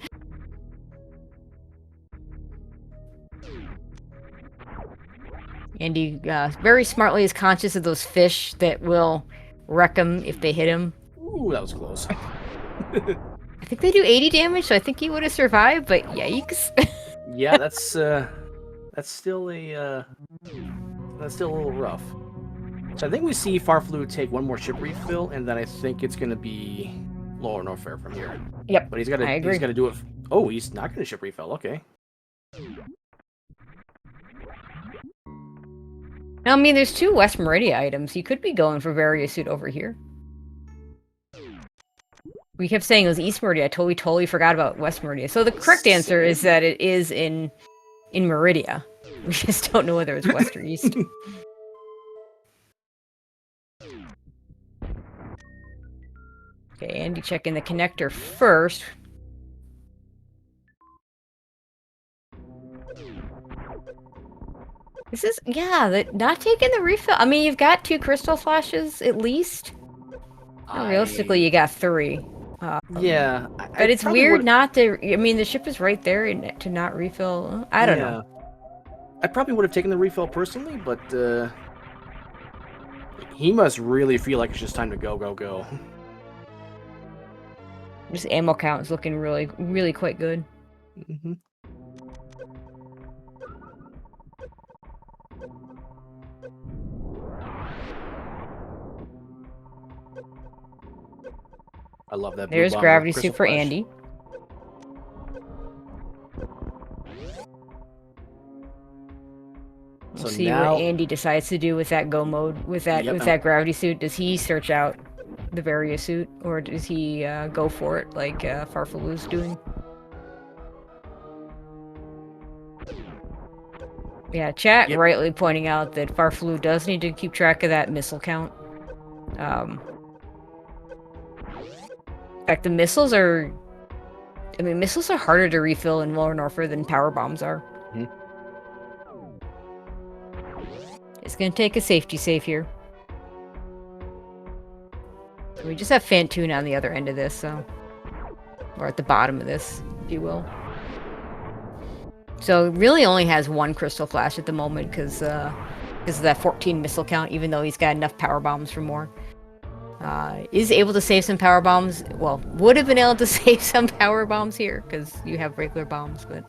And he very smartly is conscious of those fish that will wreck him if they hit him. Ooh, that was close. I think they do 80 damage, so I think he would have survived, but yikes. Yeah, that's still a little rough. So I think we see Farflu take one more ship refill, and then I think it's gonna be Lower Norfair from here. Yep, But he's gonna do it. Oh, he's not gonna ship refill. Okay. I mean, there's 2 West Meridia items. You could be going for various suit over here. We kept saying it was East Meridia. I totally forgot about West Meridia. So the correct answer is that it is in Meridia. We just don't know whether it's West or East. Okay, Andy checking the connector first. This is, yeah, not taking the refill. I mean, you've got 2 crystal flashes at least. Realistically, you got 3. Yeah. But it's weird not to... I mean, the ship is right there to not refill. I don't know. I probably would have taken the refill personally, but he must really feel like it's just time to go. This ammo count is looking really quite good. I love that. Blue There's bomb gravity Crystal suit for Flash. Andy. We'll So see now, what Andy decides to do with that go mode, with yep, that gravity suit. Does he search out the Varia suit, or does he go for it like Farfalu's doing? Yeah, chat yep. rightly pointing out that Farfalu does need to keep track of that missile count. In fact, the missiles are... I mean, missiles are harder to refill in Lower Norfolk than power bombs are. Mm-hmm. It's gonna take a safety save here. We just have Fantoon on the other end of this, so... Or at the bottom of this, if you will. So, really only has one Crystal Flash at the moment, because of that 14 missile count, even though he's got enough power bombs for more. Is able to save some power bombs. Well, would have been able to save some power bombs here, because you have regular bombs, but...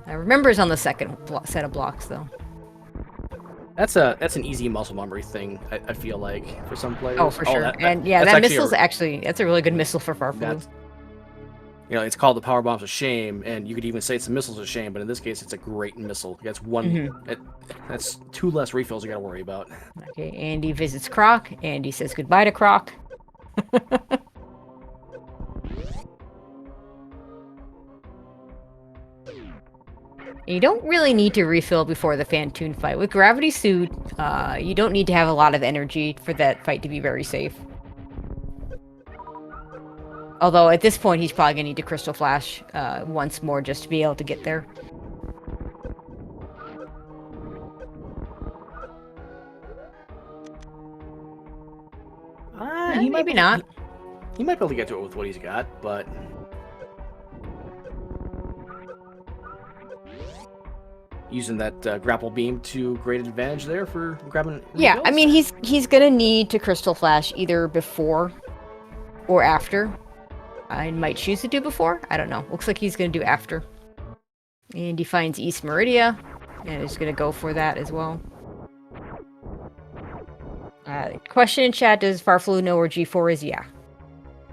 remembers on the second set of blocks, though. That's an easy muscle memory thing. I feel like for some players. Oh, for sure. And yeah, that missile's actually that's a really good missile for Farfalu. You know, it's called the power bomb's a shame, and you could even say it's the missile's a shame, but in this case, it's a great missile. That's one. That's 2 less refills you got to worry about. Okay, Andy visits Croc. Andy says goodbye to Croc. You don't really need to refill before the Fantoon fight. With Gravity Suit, you don't need to have a lot of energy for that fight to be very safe. Although, at this point, he's probably going to need to Crystal Flash once more just to be able to get there. Maybe not. He might be able to get to it with what he's got, but... Using that grapple beam to great advantage there for grabbing... Yeah, I mean, he's going to need to Crystal Flash either before or after. I might choose to do before. I don't know. Looks like he's going to do after. And he finds East Meridia, and is going to go for that as well. Question in chat, does Farfalu know where G4 is? Yeah.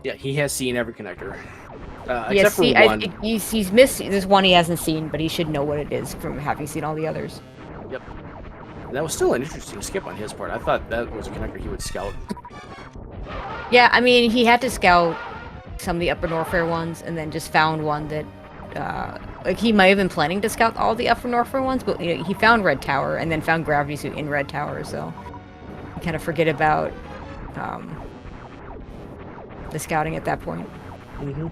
Yeah, he has seen every connector. Yes, except for one. He's missed. There's one he hasn't seen, but he should know what it is from having seen all the others. Yep. And that was still an interesting skip on his part. I thought that was a connector he would scout. Yeah, I mean, he had to scout some of the Upper Norfair ones, and then just found one that, like, he might have been planning to scout all the Upper Norfair ones, but you know, he found Red Tower, and then found Gravity Suit in Red Tower, so you kind of forget about the scouting at that point. Mm-hmm.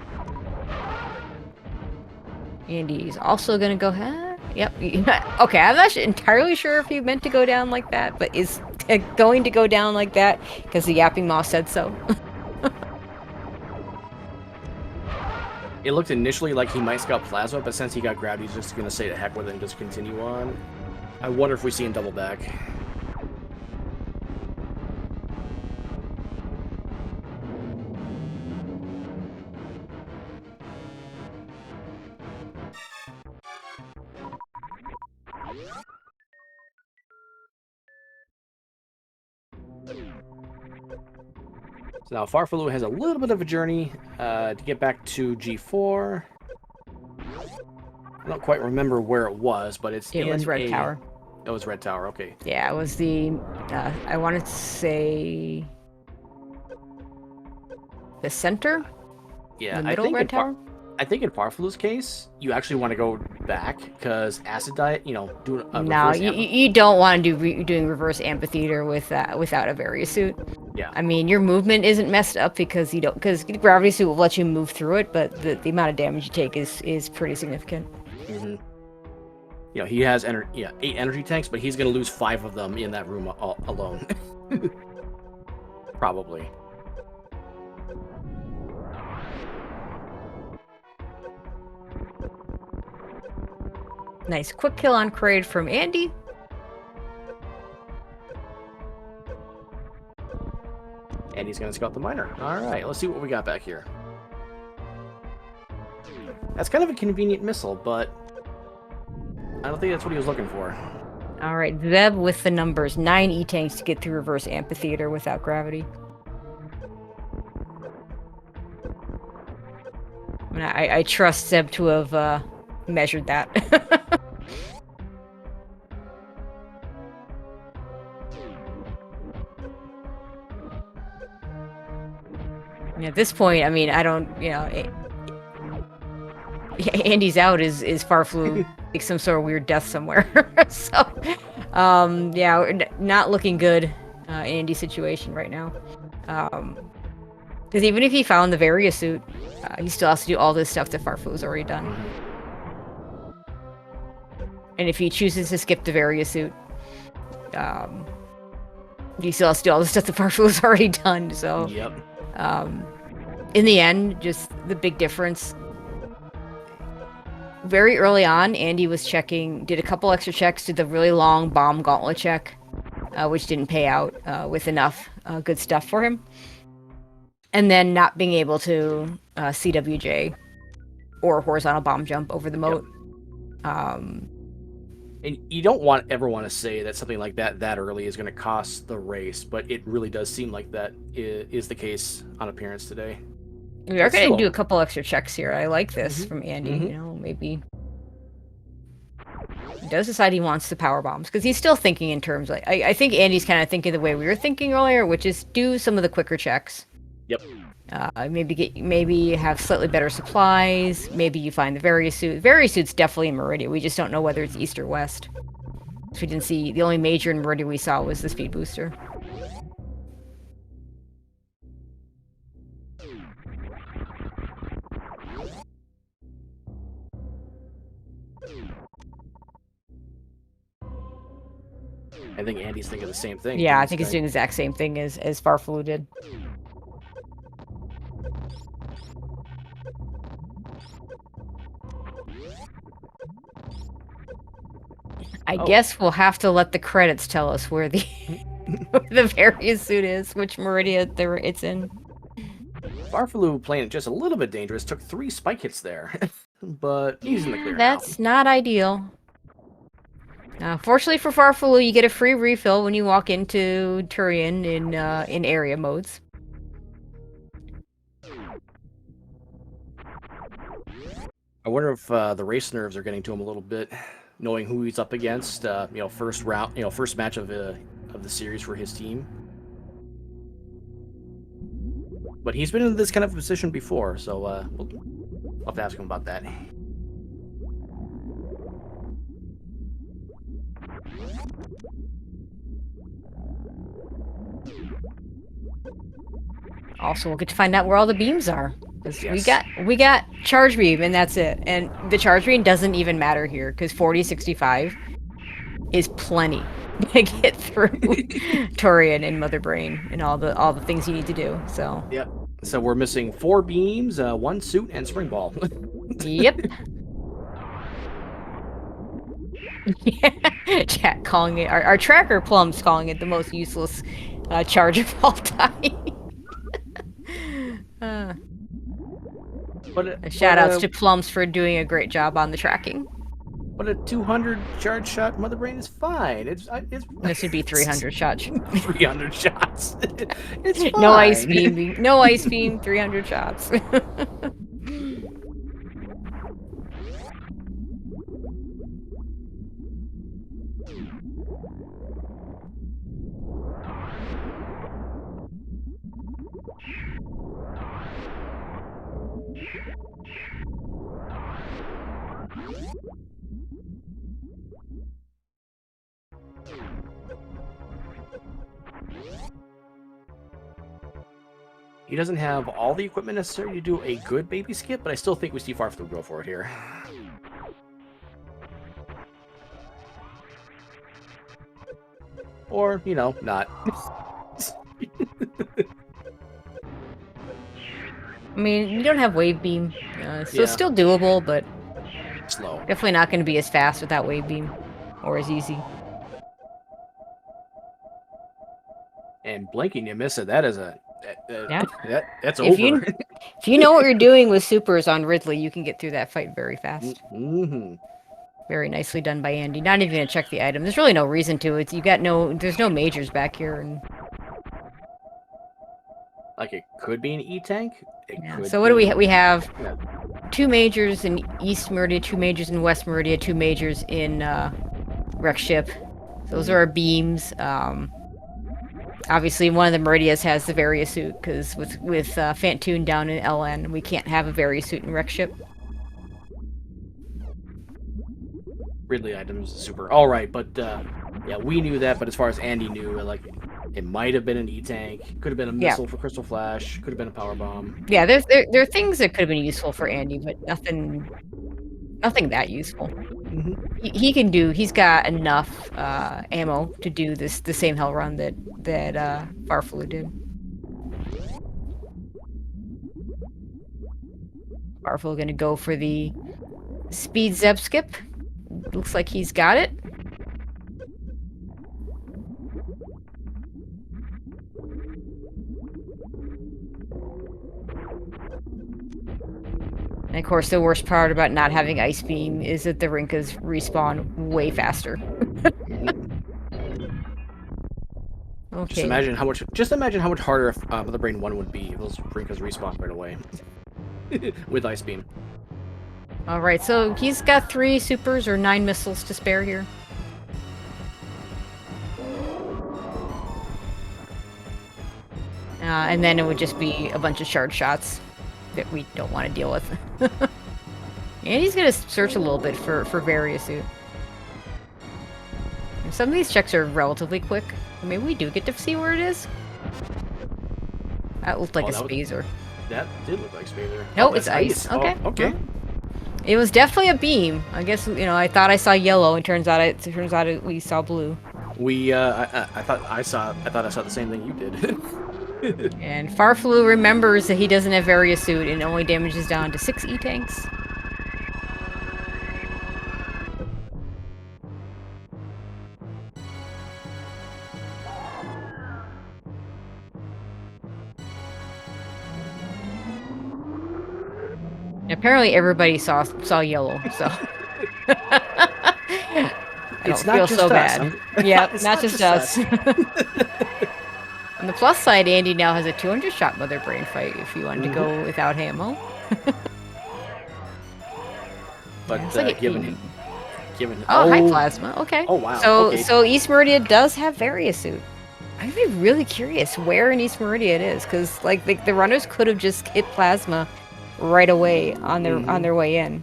Andy's also gonna go, yep. Okay, I'm not entirely sure if he meant to go down like that, but is going to go down like that because the Yapping Moth said so. It looked initially like he might scout Plasma, but since he got grabbed, he's just gonna say to heck with it and just continue on. I wonder if we see him double back. So now Farfalu has a little bit of a journey to get back to G4. I don't quite remember where it was, but it was Red Tower. It was Red Tower, okay. Yeah, it was the, I wanted to say, the center? Yeah, the middle Red Tower? I think in Farfalu's case, you actually want to go back, because Acid Diet, you know, doing a no, you don't want to do doing reverse amphitheater without a Varia suit. Yeah. I mean, your movement isn't messed up because Gravity Suit will let you move through it, but the amount of damage you take is pretty significant. Mm-hmm. You know, he has 8 energy tanks, but he's going to lose 5 of them in that room alone. Probably. Nice quick kill on Kraid from Andy. And he's going to scout the miner. Alright, let's see what we got back here. That's kind of a convenient missile, but I don't think that's what he was looking for. Alright, Zeb with the numbers. 9 E-tanks to get through reverse amphitheater without gravity. I mean, I trust Zeb to have measured that. And at this point, I mean, I don't, Andy's out is Farflu like some sort of weird death somewhere. So, yeah, we're not looking good in Andy's situation right now. Because even if he found the Varia suit, he still has to do all this stuff that Farflu's already done. And if he chooses to skip the Varia suit, he still has to do all the stuff that Farflu's already done. So, Yep. In the end, just the big difference. Very early on, Andy was did a couple extra checks, did the really long bomb gauntlet check, which didn't pay out with enough good stuff for him. And then not being able to CWJ or horizontal bomb jump over the moat. Yep. And you don't ever want to say that something like that early is going to cost the race, but it really does seem like that is the case on appearance today. We are going to do a couple extra checks here. I like this from Andy. You know, maybe he does decide he wants the power bombs because he's still thinking in terms like I think Andy's kind of thinking the way we were thinking earlier, which is do some of the quicker checks. Yep. Maybe have slightly better supplies. Maybe you find the Varia suit. Varia suit's definitely in Meridia. We just don't know whether it's east or west. So we didn't see the only major in Meridia we saw was the speed booster. I think Andy's thinking the same thing. Yeah, I think he's doing the exact same thing as Farflu did. I guess we'll have to let the credits tell us where the the Varia suit is, which Meridia it's in. Farflu playing it just a little bit dangerous, took 3 spike hits there, but he's in the clear. That's not ideal. Fortunately for Farflu, you get a free refill when you walk into Turian in area modes. I wonder if the race nerves are getting to him a little bit, knowing who he's up against. First match of the series for his team. But he's been in this kind of position before, so we'll have to ask him about that. Also, we'll get to find out where all the beams are. Yes. We got charge beam, and that's it. And the charge beam doesn't even matter here because 4065 is plenty to get through Turian and Mother Brain and all the things you need to do. So. Yep. So we're missing 4 beams, 1 suit, and spring ball. Yep. Chat calling it our tracker Plum's calling it the most useless charge of all time. Shout-outs to Plums for doing a great job on the tracking. But a 200 charge shot Mother Brain is fine. This would be 300 shots. 300 shots. It's fine. No ice beam. No ice beam. 300 shots. He doesn't have all the equipment necessary to do a good baby skip, but I still think we see Farflu go for it here. Or, not. I mean, you don't have wave beam, so it's still doable, but slow. Definitely not going to be as fast without wave beam, or as easy. And blinking, you miss it. That is that's if over. If you know what you're doing with supers on Ridley, you can get through that fight very fast. Mm-hmm. Very nicely done by Andy. Not even gonna check the item. There's really no reason to. There's no majors back here, and like it could be an E tank. so what do we have? 2 majors in East Meridia, 2 majors in West Meridia, 2 majors in Wreck Ship. Those are our beams. Obviously, one of the Meridias has the Varia suit, because with Fantoon down in LN, we can't have a Varia suit in Wreck Ship. Ridley items, super. All right, but yeah, we knew that. But as far as Andy knew, like it might have been an E-tank, could have been a missile for Crystal Flash, could have been a power bomb. Yeah, there are things that could have been useful for Andy, but nothing that useful. He can do. He's got enough ammo to do the same hell run that Farflu did. Farflu gonna go for the speed zeb skip. Looks like he's got it. And of course, the worst part about not having Ice Beam is that the Rinkas respawn way faster. Okay. Just imagine how much harder the Brain 1 would be if those Rinkas respawn right away with Ice Beam. All right, so he's got 3 supers or 9 missiles to spare here. And then it would just be a bunch of shard shots that we don't want to deal with. And he's gonna search a little bit for Varia suit. And some of these checks are relatively quick. Maybe we do get to see where it is. That looked like a Spazer. That did look like Spazer. No, it's ice. Okay. Oh, okay. It was definitely a beam. I guess, you know, I thought I saw yellow, and turns out we saw blue. I thought I saw the same thing you did. And Farflu remembers that he doesn't have Varia suit and only damages down to 6 E-tanks. Apparently everybody saw yellow, so I don't feel so bad. Yeah, not just us. On the plus side, Andy now has a 200-shot Mother Brain fight if you wanted to go without ammo. But given high plasma. Okay. Oh wow. So East Meridia does have Varia suit. I'd be really curious where in East Meridia it is, because like the runners could have just hit plasma right away on their way in.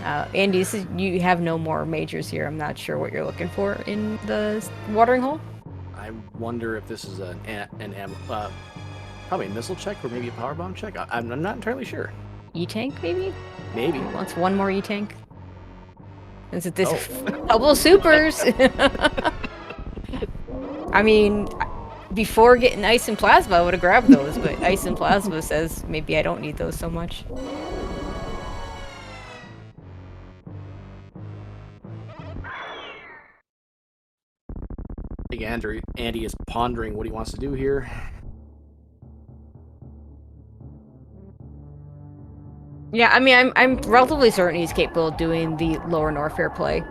Andy, you have no more majors here. I'm not sure what you're looking for in the watering hole. I wonder if this is probably a missile check or maybe a power bomb check. I'm not entirely sure. E-tank, maybe? Maybe. Wants one more E-tank. Is it this double supers? I mean, before getting ice and plasma, I would have grabbed those, but ice and plasma says maybe I don't need those so much. I think Andy is pondering what he wants to do here. Yeah, I mean, I'm relatively certain he's capable of doing the lower Norfair play.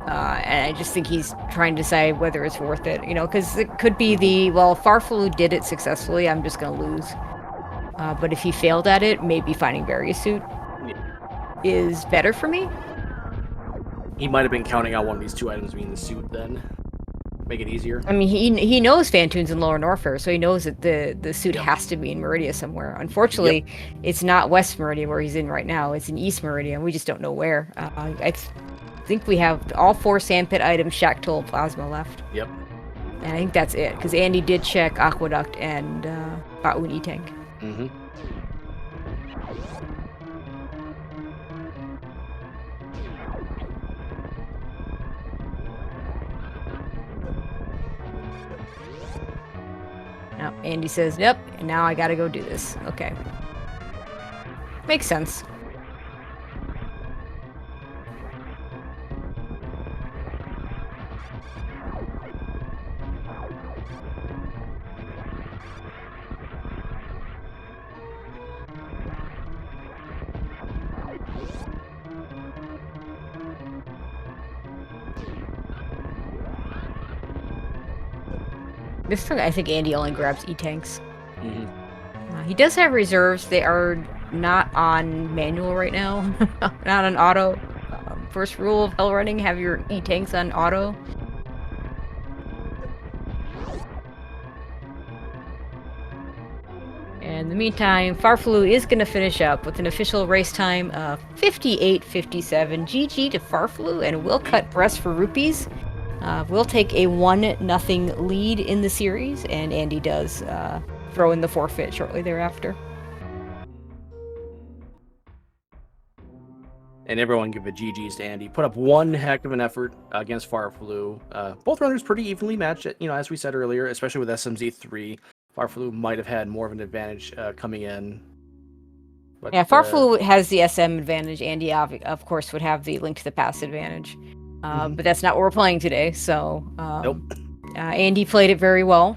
And I just think he's trying to decide whether it's worth it, you know, because it could be Farflu did it successfully, I'm just going to lose. But if he failed at it, maybe finding Varia suit is better for me. He might have been counting on one of these 2 items being the suit then. Make it easier. I mean, he knows Fantoon's in Lower Norfair, so he knows that the suit has to be in Meridia somewhere. Unfortunately, it's not West Meridia where he's in right now. It's in East Meridia, and we just don't know where. I think we have all 4 sandpit items, Shack Toll, Plasma left. Yep. And I think that's it, because Andy did check Aqueduct and Baoon E-tank. Mm-hmm. No, Andy says, yep, and now I gotta go do this. Okay. Makes sense. This time, I think Andy only grabs E-tanks. Mm-hmm. He does have reserves. They are not on manual right now, not on auto. First rule of hell running: have your E-tanks on auto. And in the meantime, Farflu is going to finish up with an official race time of 58:57. GG to Farflu, and we'll cut breasts for rupees. We'll take a 1-0 lead in the series, and Andy does throw in the forfeit shortly thereafter. And everyone give a GG's to Andy. Put up one heck of an effort against Farflu. Both runners pretty evenly matched, as we said earlier, especially with SMZ3. Farflu might have had more of an advantage coming in. But, yeah, Farflu has the SM advantage. Andy, of course, would have the Link to the Past advantage. But that's not what we're playing today. So nope. Andy played it very well.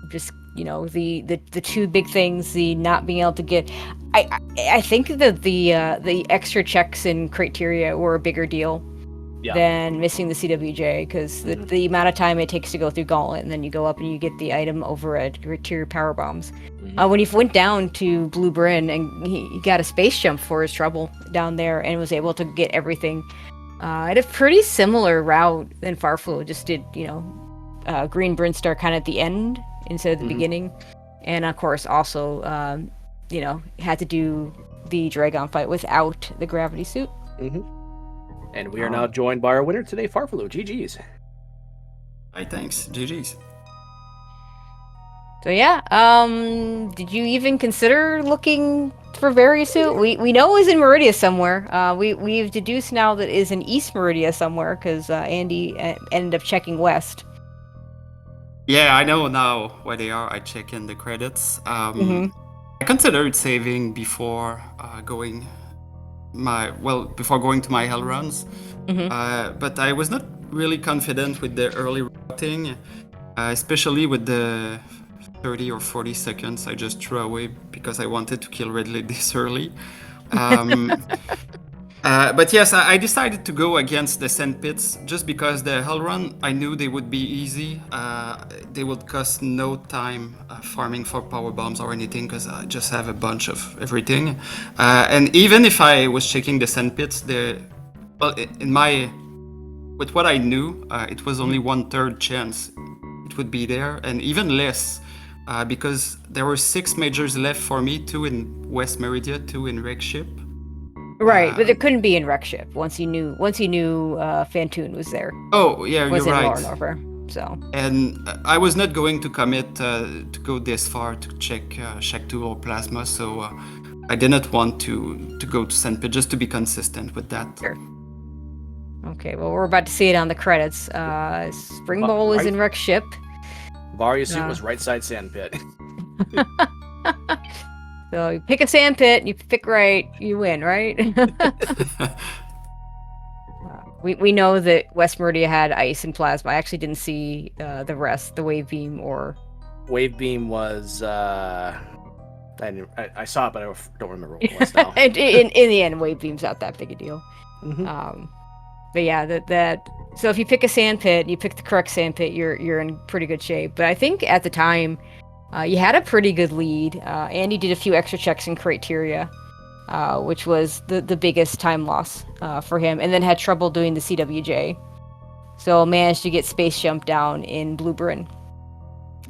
Just the two big things: the not being able to get. I think that the extra checks and criteria were a bigger deal than missing the CWJ, because the amount of time it takes to go through Gauntlet, and then you go up and you get the item over at criteria power bombs. When he went down to Blue Bryn and he got a space jump for his trouble down there and was able to get everything at a pretty similar route than Farflu. Just did Green Brinstar kind of at the end instead of the beginning, and of course also had to do the Dragon fight without the gravity suit. And we are now joined by our winner today, Farflu. GG's. Hi, thanks. GG's. So yeah, did you even consider looking for Varisuit? We know it was in Meridia somewhere. We've deduced now that it is in East Meridia somewhere, because Andy ended up checking west. Yeah, I know now where they are. I check in the credits. I considered saving before going to my hell runs, but I was not really confident with the early routing, especially with the 30 or 40 seconds I just threw away because I wanted to kill Ridley this early. But yes, I decided to go against the Sand Pits just because the Hell Run, I knew they would be easy. They would cost no time farming for power bombs or anything, because I just have a bunch of everything. And even if I was checking the Sand Pits, with what I knew, it was only 1/3 chance it would be there, and even less. Because there were 6 majors left for me, 2 in West Meridia, 2 in Wreck Ship. Right, but it couldn't be in Wreck Ship once you knew Fantoon was there. Oh yeah, was you're in right. Lornover, so. And I was not going to commit to go this far to check Shack 2 or Plasma, so I did not want to go to Sandpit, just to be consistent with that. Sure. Okay, well, we're about to see it on the credits. Spring Bowl is in Wreck Ship. Varisuit was right side Sandpit. So you pick a sand pit, you pick right, you win, right? we know that West Meridia had ice and plasma. I actually didn't see the rest, the wave beam or. Wave beam was. I saw it, but I don't remember what it was now. in the end, wave beam's not that big a deal. But yeah, that. So if you pick a sand pit, you pick the correct sand pit, you're in pretty good shape. But I think at the time, you had a pretty good lead. Andy did a few extra checks in criteria, which was the biggest time loss for him, and then had trouble doing the CWJ. So managed to get space jump down in Blue Bryn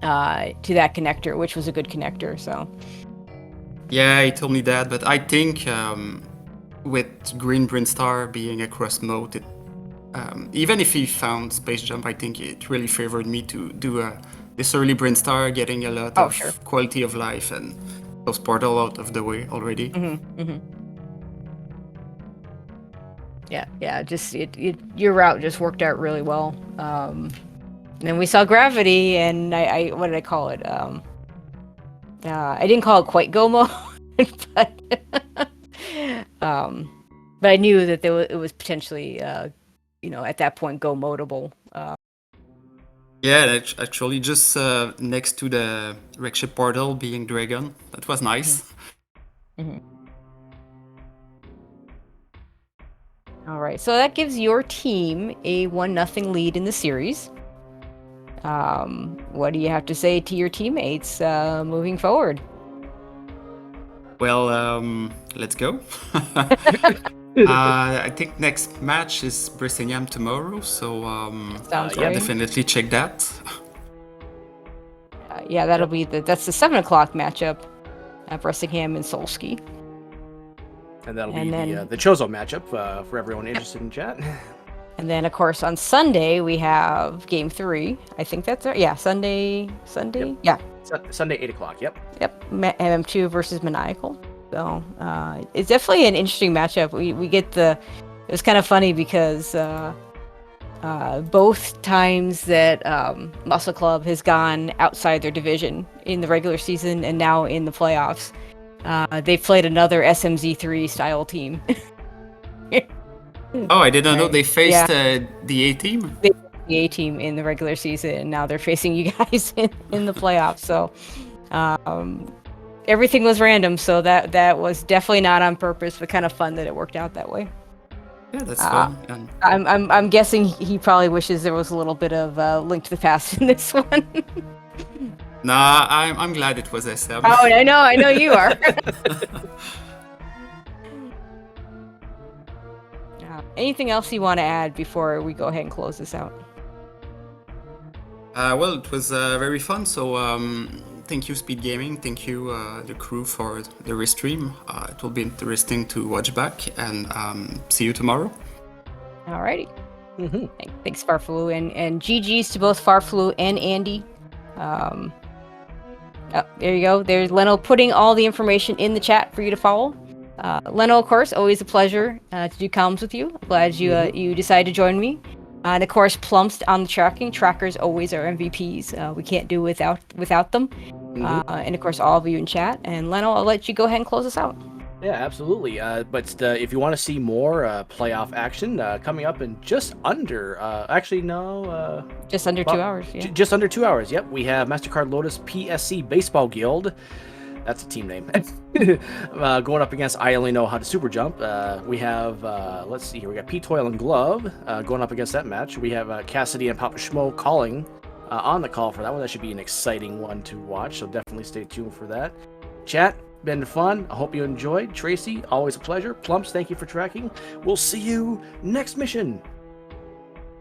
to that connector, which was a good connector. So. Yeah, he told me that, but I think with Green Brinstar being across mode, even if he found space jump, I think it really favored me to do this early Brinstar, getting a lot of quality of life and those portal out of the way already. Yeah. Just your route just worked out really well. And then we saw gravity, and I what did I call it? I didn't call it quite go mode, but I knew that it was potentially at that point go modable. Yeah, actually, just next to the Wreck Ship portal being Dragon, that was nice. All right, so that gives your team a 1-0 lead in the series. What do you have to say to your teammates moving forward? Well, let's go. I think next match is Brissingham tomorrow, so Sounds yeah, right. definitely check that. Yeah, that'll be that's the 7 o'clock matchup at Bressingham and Solski. And that'll And be then- the Chozo matchup for everyone interested in chat. And then, of course, on Sunday we have Game 3. I think that's right. Yeah, Sunday. Yep. Yeah, Sunday, 8 o'clock. Yep. MM2 versus Maniacal. So it's definitely an interesting matchup. We get the. It was kind of funny because both times that Muscle Club has gone outside their division in the regular season and now in the playoffs, they've played another SMZ3 style team. Oh, I didn't know Right. they faced the A team. The A team in the regular season, and now they're facing you guys in the playoffs. So everything was random. So that was definitely not on purpose, but kind of fun that it worked out that way. Yeah, that's fun. And I'm guessing he probably wishes there was a little bit of Link to the Past in this one. nah, I'm glad it was SM. Oh, I know you are. Anything else you want to add before we go ahead and close this out? Well, it was very fun. So thank you, Speed Gaming. Thank you, the crew, for the restream. It will be interesting to watch back, and see you tomorrow. Alrighty. Mm-hmm. Thanks, Farflu, and GG's to both Farflu and Andy. Oh, there you go. There's Leno putting all the information in the chat for you to follow. Leno, of course, always a pleasure to do comms with you. Glad you you decided to join me. And of course, Plumps on the tracking. Trackers always are MVPs. We can't do without them. And of course, all of you in chat. And Leno, I'll let you go ahead and close us out. Yeah, absolutely. But if you want to see more playoff action coming up in just under, Just under 2 hours. Yeah. just under 2 hours. Yep, we have MasterCard Lotus PSC Baseball Guild. That's a team name. Going up against I Only Know How to Super Jump. We have, let's see here, we got Pete Toil and Glove going up against that match. We have Cassidy and Papa Schmo calling on the call for that one. That should be an exciting one to watch, so definitely stay tuned for that. Chat, been fun. I hope you enjoyed. Tracy, always a pleasure. Plumps, thank you for tracking. We'll see you next mission.